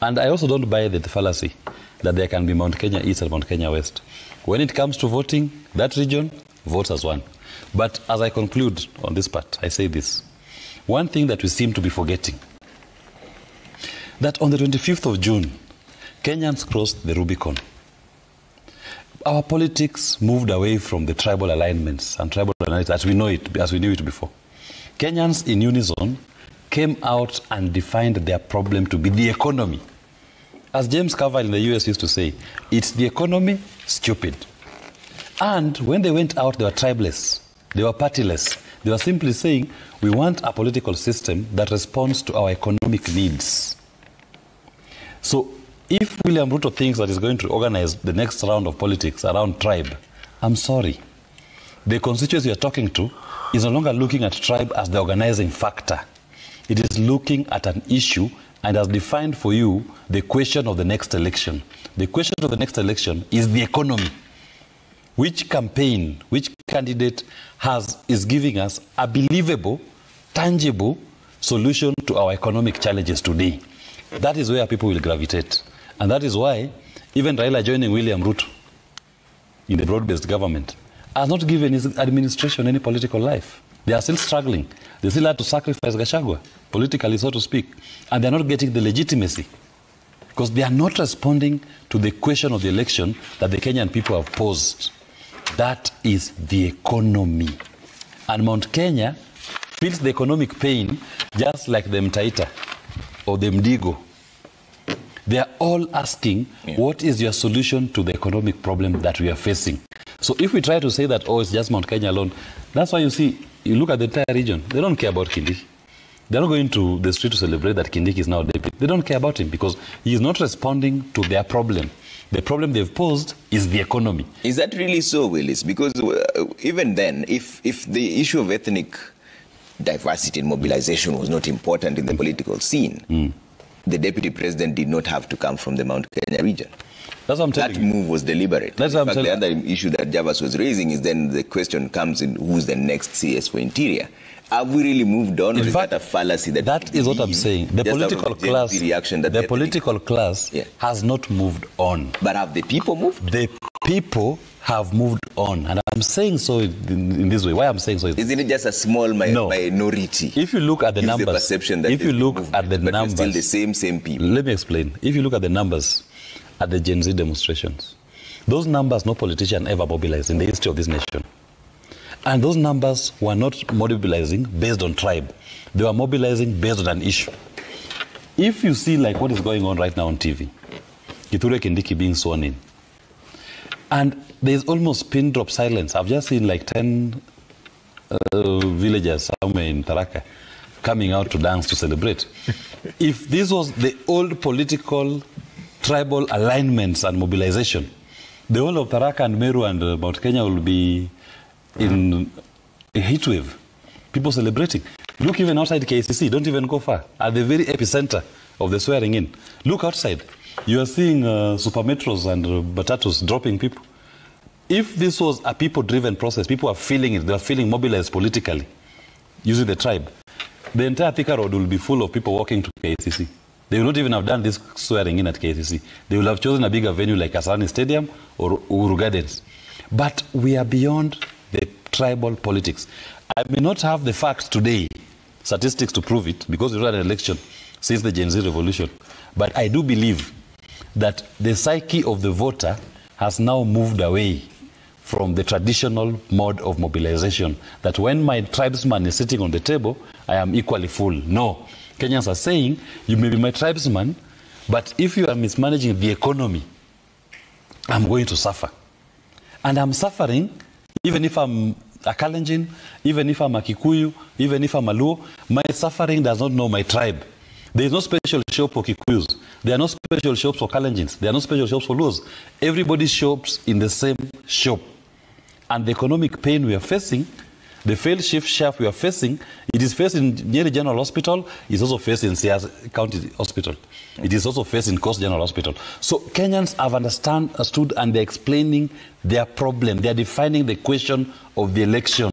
And I also don't buy the fallacy that there can be Mount Kenya East and Mount Kenya West. When it comes to voting, that region votes as one. But as I conclude on this part, I say this. One thing that we seem to be forgetting, that on the 25th of June, Kenyans crossed the Rubicon. Our politics moved away from the tribal alignments and tribal alignments as we knew it before. Kenyans in unison came out and defined their problem to be the economy. As James Carville in the US used to say, it's the economy, stupid. And when they went out, they were tribeless. They were partyless. They were simply saying, we want a political system that responds to our economic needs. So if William Ruto thinks that he's going to organize the next round of politics around tribe, I'm sorry. The constituency you're talking to is no longer looking at tribe as the organizing factor. It is looking at an issue and has defined for you the question of the next election. The question of the next election is the economy. Which campaign, which candidate is giving us a believable, tangible solution to our economic challenges today? That is where people will gravitate. And that is why even Raila joining William Ruto in the broad-based government has not given his administration any political life. They are still struggling. They still had to sacrifice Gachagua, politically, so to speak. And they're not getting the legitimacy because they are not responding to the question of the election that the Kenyan people have posed. That is the economy. And Mount Kenya feels the economic pain just like the Mtaita or the Mdigo. They are all asking, what is your solution to the economic problem that we are facing? So if we try to say that, oh, it's just Mount Kenya alone, that's why you see, you look at the entire region, they don't care about Kindiki. They're not going to the street to celebrate that Kindiki is now deputy. They don't care about him because he is not responding to their problem. The problem they've posed is the economy. Is that really so, Willis? Because even then, if the issue of ethnic diversity and mobilization was not important in the political scene, the deputy president did not have to come from the Mount Kenya region. That's what I'm telling you. That move was deliberate. That's what I'm telling you. The other issue that Javas was raising is then the question comes in, who's the next CS for Interior? Have we really moved on? In or fact, is that a fallacy? That is what I'm saying. The political class, has not moved on. But have the people moved? The people have moved on. And I'm saying so in this way. Why I'm saying so is... Isn't it just a small minority? If you look at the numbers... the perception that if you look at the but numbers... still the same people. Let me explain. If you look at the numbers at the Gen Z demonstrations, those numbers no politician ever mobilized in the history of this nation. And those numbers were not mobilizing based on tribe. They were mobilizing based on an issue. If you see like what is going on right now on TV, Kithure Kindiki being sworn in, and there's almost pin drop silence. I've just seen like 10 villagers somewhere in Tharaka coming out to dance to celebrate. If this was the old political tribal alignments and mobilization, the whole of Tharaka and Meru and Mount Kenya will be in a heat wave. People celebrating. Look even outside KCC, don't even go far. At the very epicenter of the swearing in. Look outside. You are seeing super metros and batatos dropping people. If this was a people-driven process, people are feeling it, they are feeling mobilized politically, using the tribe, the entire Thika Road will be full of people walking to KCC. They will not even have done this swearing in at KCC. They will have chosen a bigger venue like Kasarani Stadium or Uhuru Gardens. But we are beyond the tribal politics. I may not have the facts today, statistics to prove it, because we had an election since the Gen Z revolution. But I do believe that the psyche of the voter has now moved away from the traditional mode of mobilization. That when my tribesman is sitting on the table, I am equally full. No. Kenyans are saying, you may be my tribesman, but if you are mismanaging the economy, I'm going to suffer. And I'm suffering even if I'm a Kalenjin, even if I'm a Kikuyu, even if I'm a Luo. My suffering does not know my tribe. There is no special shop for Kikuyus. There are no special shops for Kalenjins. There are no special shops for Luos. Everybody shops in the same shop. And the economic pain we are facing, the failed shift shaft we are facing, it is faced in Nyeri General Hospital, it's also faced in Sias County Hospital. It is also faced in Coast General Hospital. So Kenyans have understood and they're explaining their problem. They're defining the question of the election.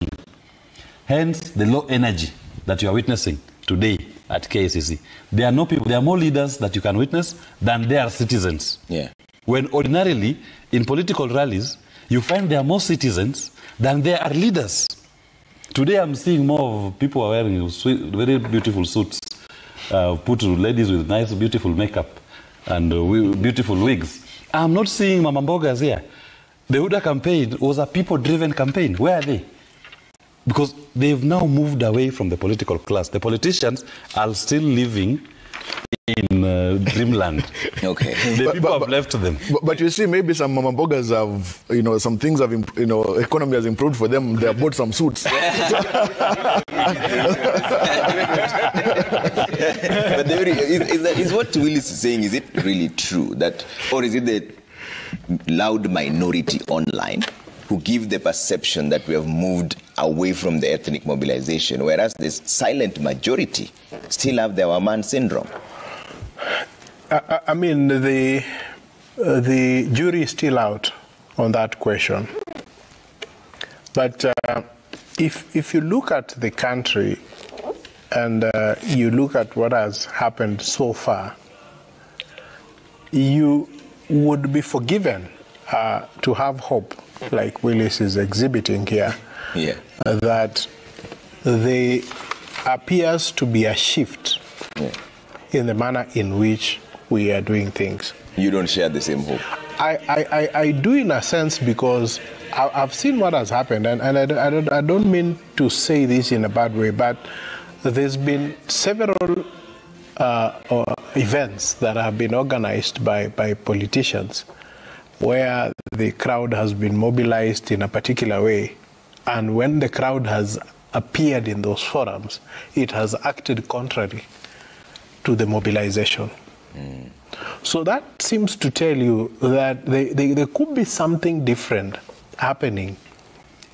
Hence, the low energy that you are witnessing today at KCC. There are no people, there are more leaders that you can witness than there are citizens. Yeah. When ordinarily, in political rallies, you find there are more citizens than there are leaders. Today I'm seeing more of people are wearing very beautiful suits, put ladies with nice, beautiful makeup and beautiful wigs. I'm not seeing Mama Mbogas here. The Huda campaign was a people-driven campaign. Where are they? Because they've now moved away from the political class. The politicians are still living in dreamland. Okay. The people have left them. But you see, maybe some mama bogas have, some things have, economy has improved for them. They have bought some suits. But is what Willis is saying, is it really true that, or is it the loud minority online who give the perception that we have moved away from the ethnic mobilization, whereas the silent majority still have the our man syndrome? I mean, the jury is still out on that question. But if you look at the country and you look at what has happened so far, you would be forgiven to have hope, like Willis is exhibiting here, that there appears to be a shift in the manner in which we are doing things. You don't share the same hope? I do, in a sense, because I've seen what has happened, and I don't mean to say this in a bad way, but there's been several events that have been organized by politicians where the crowd has been mobilized in a particular way, and when the crowd has appeared in those forums, it has acted contrary to the mobilization. So that seems to tell you that there could be something different happening.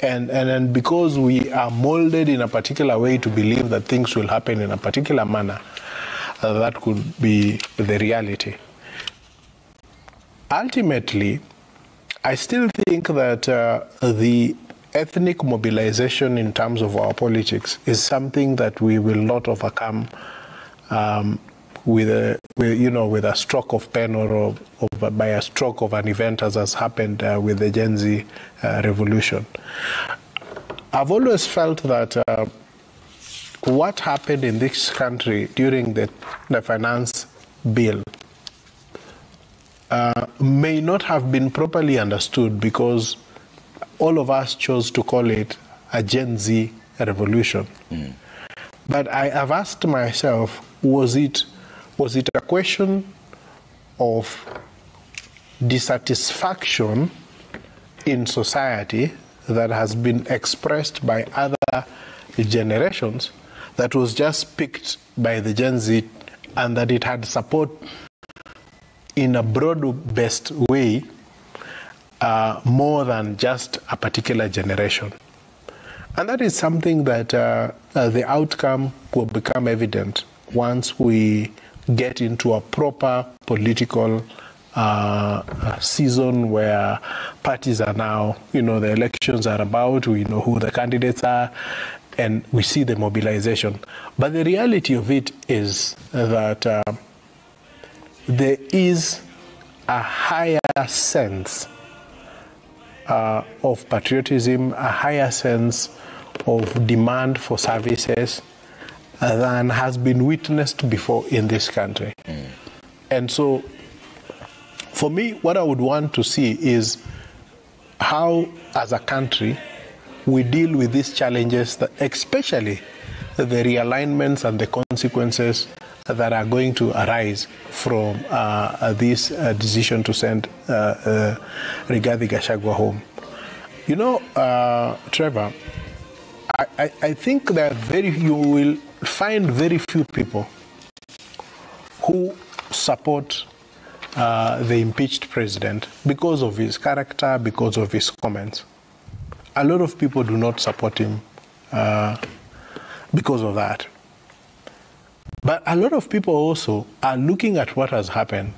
And because we are molded in a particular way to believe that things will happen in a particular manner, that could be the reality. Ultimately, I still think that the ethnic mobilization in terms of our politics is something that we will not overcome with a stroke of pen or by a stroke of an event, as has happened with the Gen Z revolution. I've always felt that what happened in this country during the finance bill may not have been properly understood because all of us chose to call it a Gen Z revolution. But I have asked myself, was it a question of dissatisfaction in society that has been expressed by other generations that was just picked by the Gen Z, and that it had support in a broad-based way more than just a particular generation? And that is something that the outcome will become evident once we get into a proper political season where parties are now, the elections are about, we know who the candidates are, and we see the mobilization. But the reality of it is that there is a higher sense of patriotism, a higher sense of demand for services than has been witnessed before in this country. And so, for me, what I would want to see is how, as a country, we deal with these challenges, especially the realignments and the consequences that are going to arise from this decision to send Rigathi Gachagua home. Trevor, I think that you will find very few people who support the impeached president because of his character, because of his comments. A lot of people do not support him because of that. But a lot of people also are looking at what has happened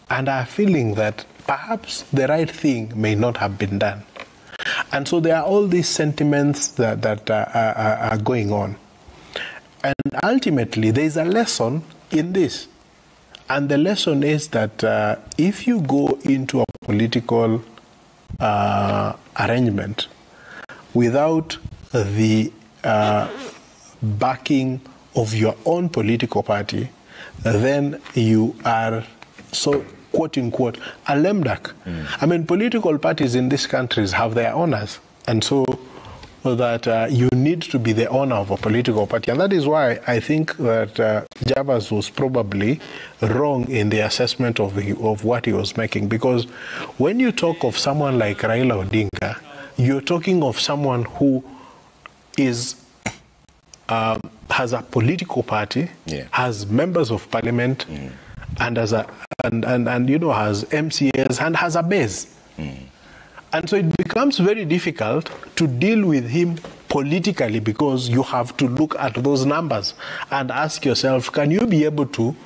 and are feeling that perhaps the right thing may not have been done. And so there are all these sentiments that are going on. And ultimately, there is a lesson in this. And the lesson is that if you go into a political arrangement without the backing of your own political party, then you are, so quote-unquote, a lame duck. I mean, political parties in these countries have their owners. And so that you need to be the owner of a political party. And that is why I think that Javas was probably wrong in the assessment of what he was making. Because when you talk of someone like Raila Odinga, you're talking of someone who is has a political party, has members of parliament, and has has MCAs and has a base. And so it becomes very difficult to deal with him politically, because you have to look at those numbers and ask yourself, can you be able to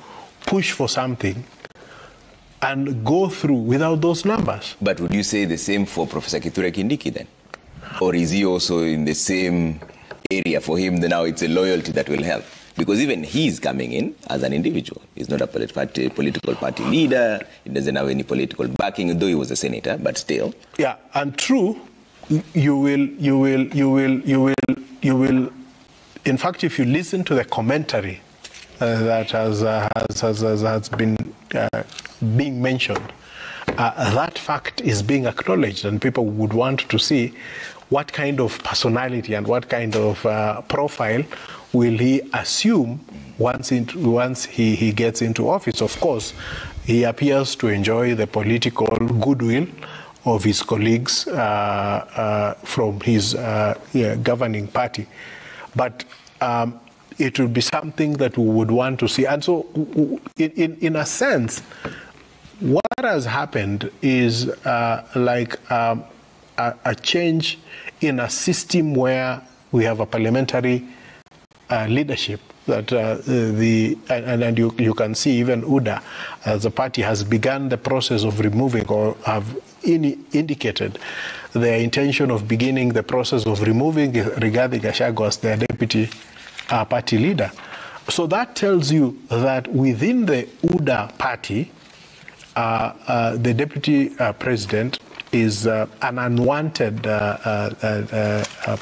push for something and go through without those numbers? But would you say the same for Professor Kithure Kindiki then? Or is he also in the same area? For him now it's a loyalty that will help? Because even he's coming in as an individual. He's not a political party leader. He doesn't have any political backing, though he was a senator, but still. Yeah, and true, you will, in fact, if you listen to the commentary that has been being mentioned, that fact is being acknowledged, and people would want to see what kind of personality and what kind of profile will he assume once he gets into office. Of course, he appears to enjoy the political goodwill of his colleagues from his governing party. But it will be something that we would want to see. And so, in a sense, what has happened is like a change in a system where we have a parliamentary leadership that and you can see even UDA as a party has begun the process of removing, or have indicated their intention of beginning the process of removing Rigathi Gachagua as their deputy party leader. So that tells you that within the UDA party, the deputy president is an unwanted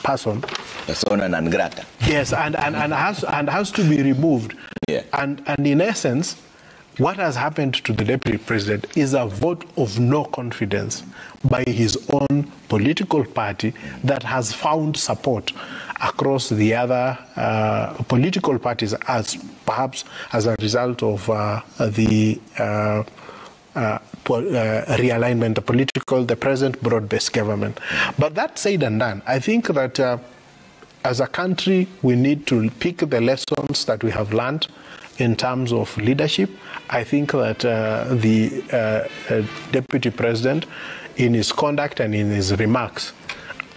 person. Persona non grata. Yes, and has to be removed. Yeah. And in essence, what has happened to the deputy president is a vote of no confidence by his own political party that has found support across the other political parties, as perhaps as a result of the realignment, the present broad-based government. But that said and done, I think that as a country, we need to pick the lessons that we have learned in terms of leadership. I think that the deputy president, in his conduct and in his remarks,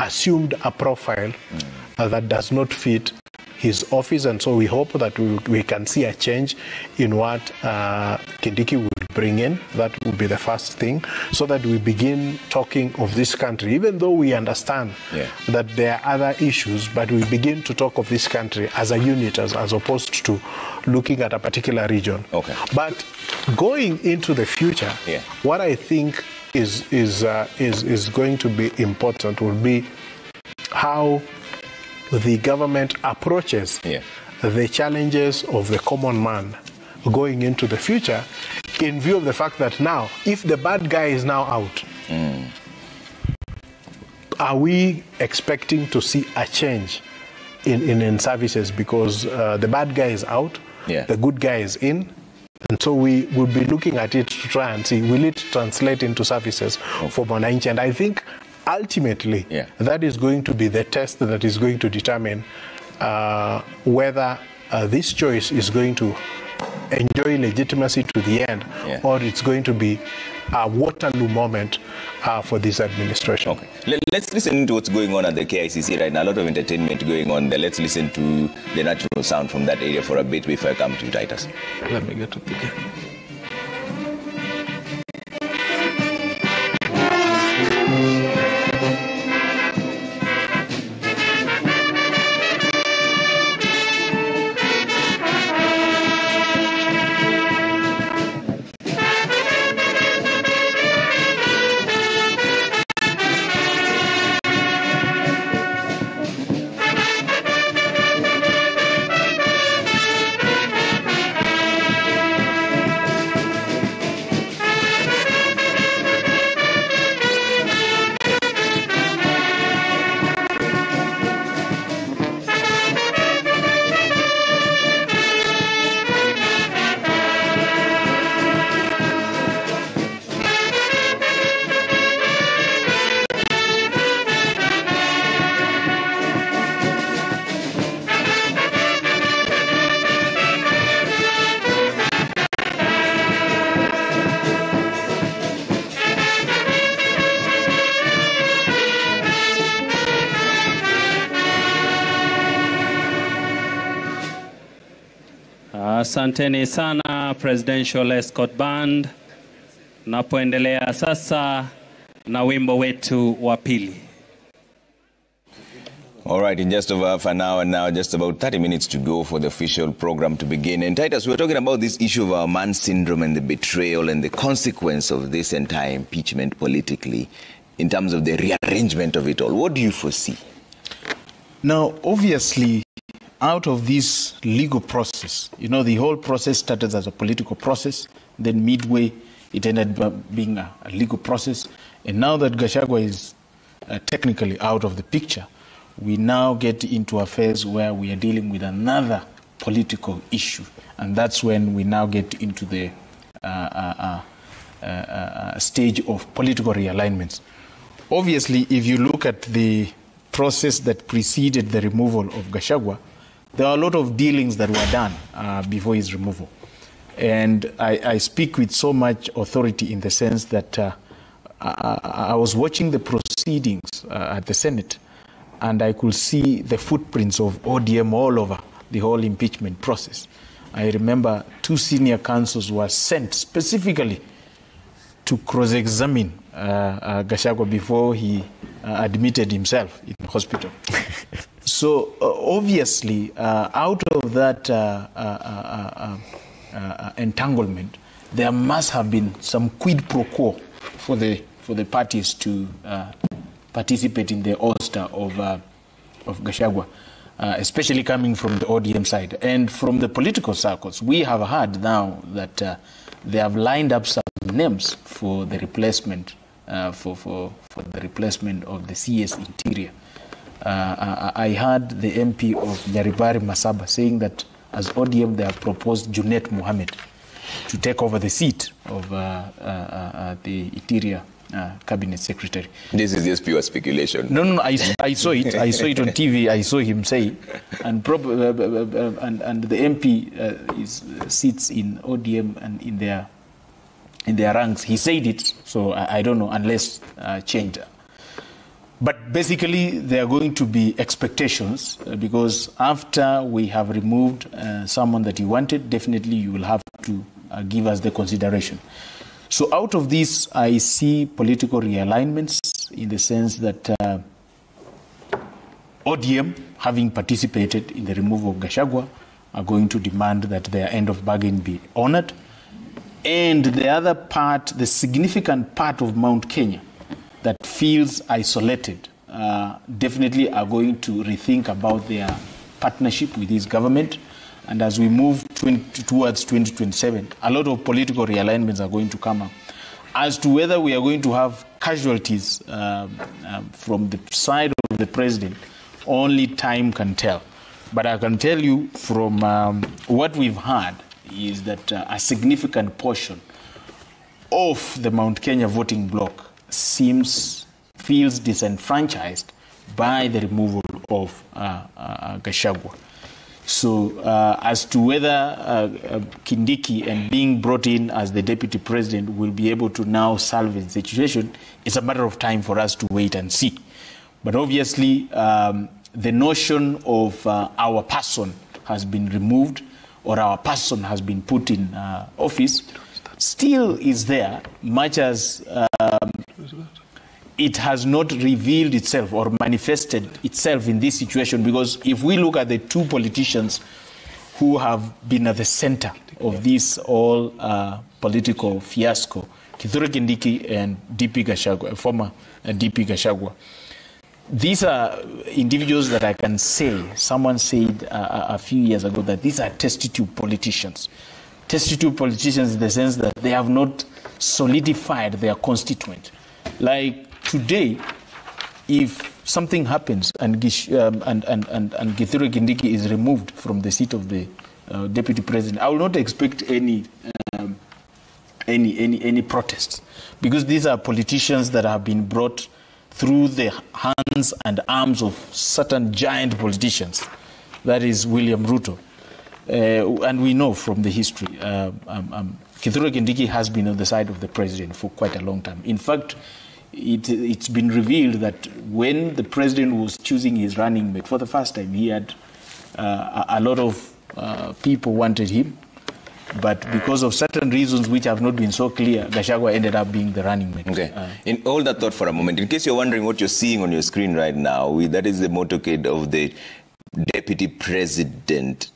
assumed a profile that does not fit his office, and so we hope that we can see a change in what Kindiki would bring in. That would be the first thing, so that we begin talking of this country, even though we understand that there are other issues, but we begin to talk of this country as a unit, as opposed to looking at a particular region. Okay. But going into the future, what I think is going to be important will be how the government approaches the challenges of the common man going into the future, in view of the fact that now, if the bad guy is now out, are we expecting to see a change in services? Because the bad guy is out, the good guy is in, and so we will be looking at it to try and see, will it translate into services for Mwananchi? And I think ultimately, that is going to be the test that is going to determine whether this choice is going to enjoy legitimacy to the end, or it's going to be a Waterloo moment for this administration. Okay. Let's listen to what's going on at the KICC right now. A lot of entertainment going on there. Let's listen to the natural sound from that area for a bit before I come to you, Titus. Let me get to the game. Asanteni sana Presidential Escort Band. Napoendelea sasa na wimbo wetu wa pili. All right, in just over half an hour now, just about 30 minutes to go for the official program to begin. And Titus, we were talking about this issue of our man syndrome and the betrayal and the consequence of this entire impeachment politically in terms of the rearrangement of it all. What do you foresee? Now, obviously, out of this legal process, you know, the whole process started as a political process, then midway it ended up being a legal process. And now that Gachagua is technically out of the picture, we now get into a phase where we are dealing with another political issue. And that's when we now get into the stage of political realignments. Obviously, if you look at the process that preceded the removal of Gachagua, there are a lot of dealings that were done before his removal. And I speak with so much authority in the sense that I was watching the proceedings at the Senate, and I could see the footprints of ODM all over the whole impeachment process. I remember 2 senior counsels were sent specifically to cross-examine Gachagua before he admitted himself in the hospital. So obviously, out of that entanglement, there must have been some quid pro quo for the parties to participate in the ouster of Gachagua, especially coming from the ODM side. And from the political circles, we have heard now that they have lined up some names for the replacement, for the replacement of the CS Interior. I heard the MP of Nyaribari Masaba saying that as ODM they have proposed Junet Mohammed to take over the seat of the Interior Cabinet Secretary. This is just pure speculation. No, I saw it. I saw it on TV. I saw him say, and the MP sits in ODM and in their ranks. He said it, so I don't know unless changed. But basically, there are going to be expectations because after we have removed someone that you wanted, definitely you will have to give us the consideration. So out of this, I see political realignments in the sense that ODM, having participated in the removal of Gachagua, are going to demand that their end of bargain be honored. And the other part, the significant part of Mount Kenya that feels isolated, definitely are going to rethink about their partnership with this government. And as we move towards 2027, a lot of political realignments are going to come up. As to whether we are going to have casualties from the side of the president, only time can tell. But I can tell you from what we've heard is that a significant portion of the Mount Kenya voting bloc feels disenfranchised by the removal of Gachagua. So as to whether Kindiki and being brought in as the deputy president will be able to now salvage the situation, it's a matter of time for us to wait and see. But obviously, the notion of our person has been removed or our person has been put in office still is there, much as it has not revealed itself or manifested itself in this situation, because if we look at the 2 politicians who have been at the center of this all political fiasco, Kithure Kindiki and DP Gachagua, former DP Gachagua, these are individuals that I can say, someone said a few years ago that these are test tube politicians. Test tube politicians in the sense that they have not solidified their constituent. Like today, if something happens and Kithure Kindiki is removed from the seat of the deputy president, I will not expect any protests, because these are politicians that have been brought through the hands and arms of certain giant politicians. That is William Ruto. And we know from the history, Kithure Kindiki has been on the side of the president for quite a long time. In fact, it's been revealed that when the president was choosing his running mate for the first time, he had a lot of people wanted him, But because of certain reasons which have not been so clear, Gachagua ended up being the running mate. Okay. Hold that thought for a moment. In case you're wondering what you're seeing on your screen right now, that is the motorcade of the Deputy President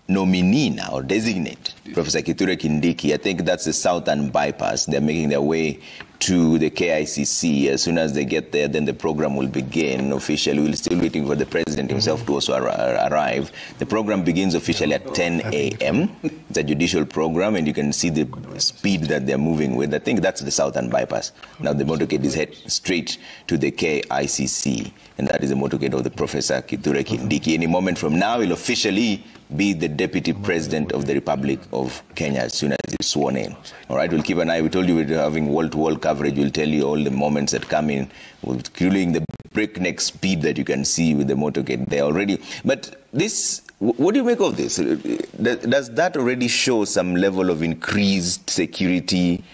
nominee now, designate, Professor Kithure Kindiki. I think that's the Southern Bypass. They're making their way to the KICC. As soon as they get there, then the program will begin officially. We're still waiting for the president himself to also arrive. The program begins officially at 10 a.m. It's a judicial program, and you can see the speed that they're moving with. I think that's the Southern Bypass. Now the motorcade is head straight to the KICC, and that is the motorcade of the Professor Kithure Kindiki. Any moment from now, he'll officially be the Deputy President of the Republic of Kenya as soon as he's sworn in. All right, we'll keep an eye. We told you we're having wall-to-wall coverage. We'll tell you all the moments that come in, including the breakneck speed that you can see with the motorcade there already. But this, what do you make of this? Does that already show some level of increased security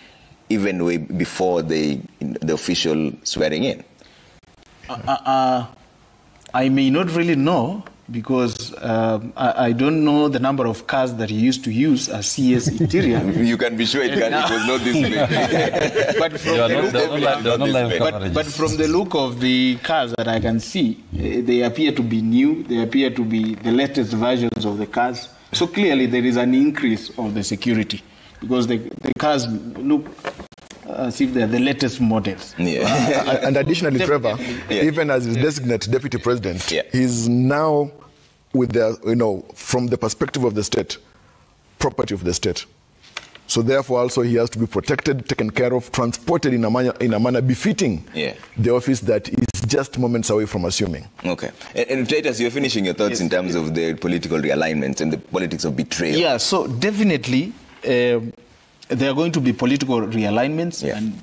even way before the official swearing in? I may not really know, because I don't know the number of cars that he used to use as CS interior. You can be sure it was not this big. But from the look of the cars that I can see, they appear to be new. They appear to be the latest versions of the cars. So clearly there is an increase of the security, because the cars look as if they're the latest models. Yeah. And additionally, Trevor, even as his designate deputy president, he's now with the, from the perspective of the state, property of the state. So therefore also he has to be protected, taken care of, transported in a manner befitting the office that is just moments away from assuming. Okay. And Titus, you're finishing your thoughts in terms of the political realignments and the politics of betrayal. Yeah, so definitely there are going to be political realignments, and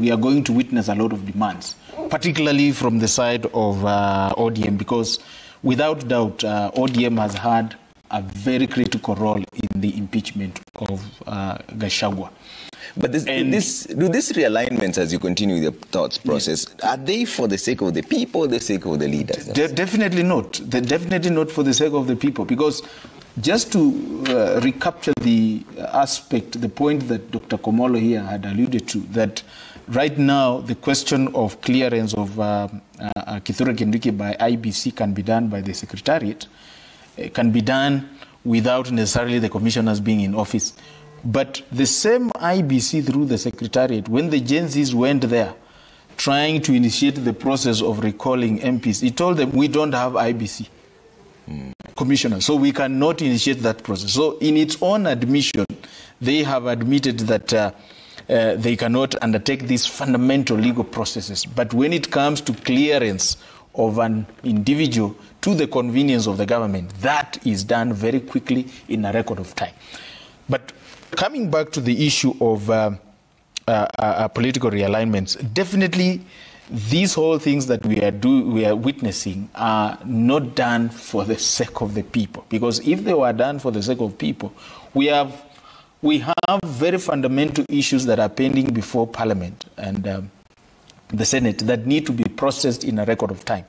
we are going to witness a lot of demands, particularly from the side of ODM, because without doubt, ODM has had a very critical role in the impeachment of Gachagua. But do these realignments, as you continue the thoughts process, are they for the sake of the people or the sake of the leaders? Definitely not. They're definitely not for the sake of the people, because just to recapture the aspect, the point that Dr. Komolo here had alluded to, that right now the question of clearance of Kithure Kindiki by IBC can be done by the Secretariat, can be done without necessarily the commissioners being in office. But the same IBC through the Secretariat, when the Gen Zs went there trying to initiate the process of recalling MPs, he told them, we don't have IBC commissioner, so we cannot initiate that process. So in its own admission, they have admitted that they cannot undertake these fundamental legal processes. But when it comes to clearance of an individual to the convenience of the government, that is done very quickly in a record of time. But coming back to the issue of political realignments, definitely these whole things that we are witnessing are not done for the sake of the people. Because if they were done for the sake of people, we have very fundamental issues that are pending before Parliament and the Senate that need to be processed in a record of time.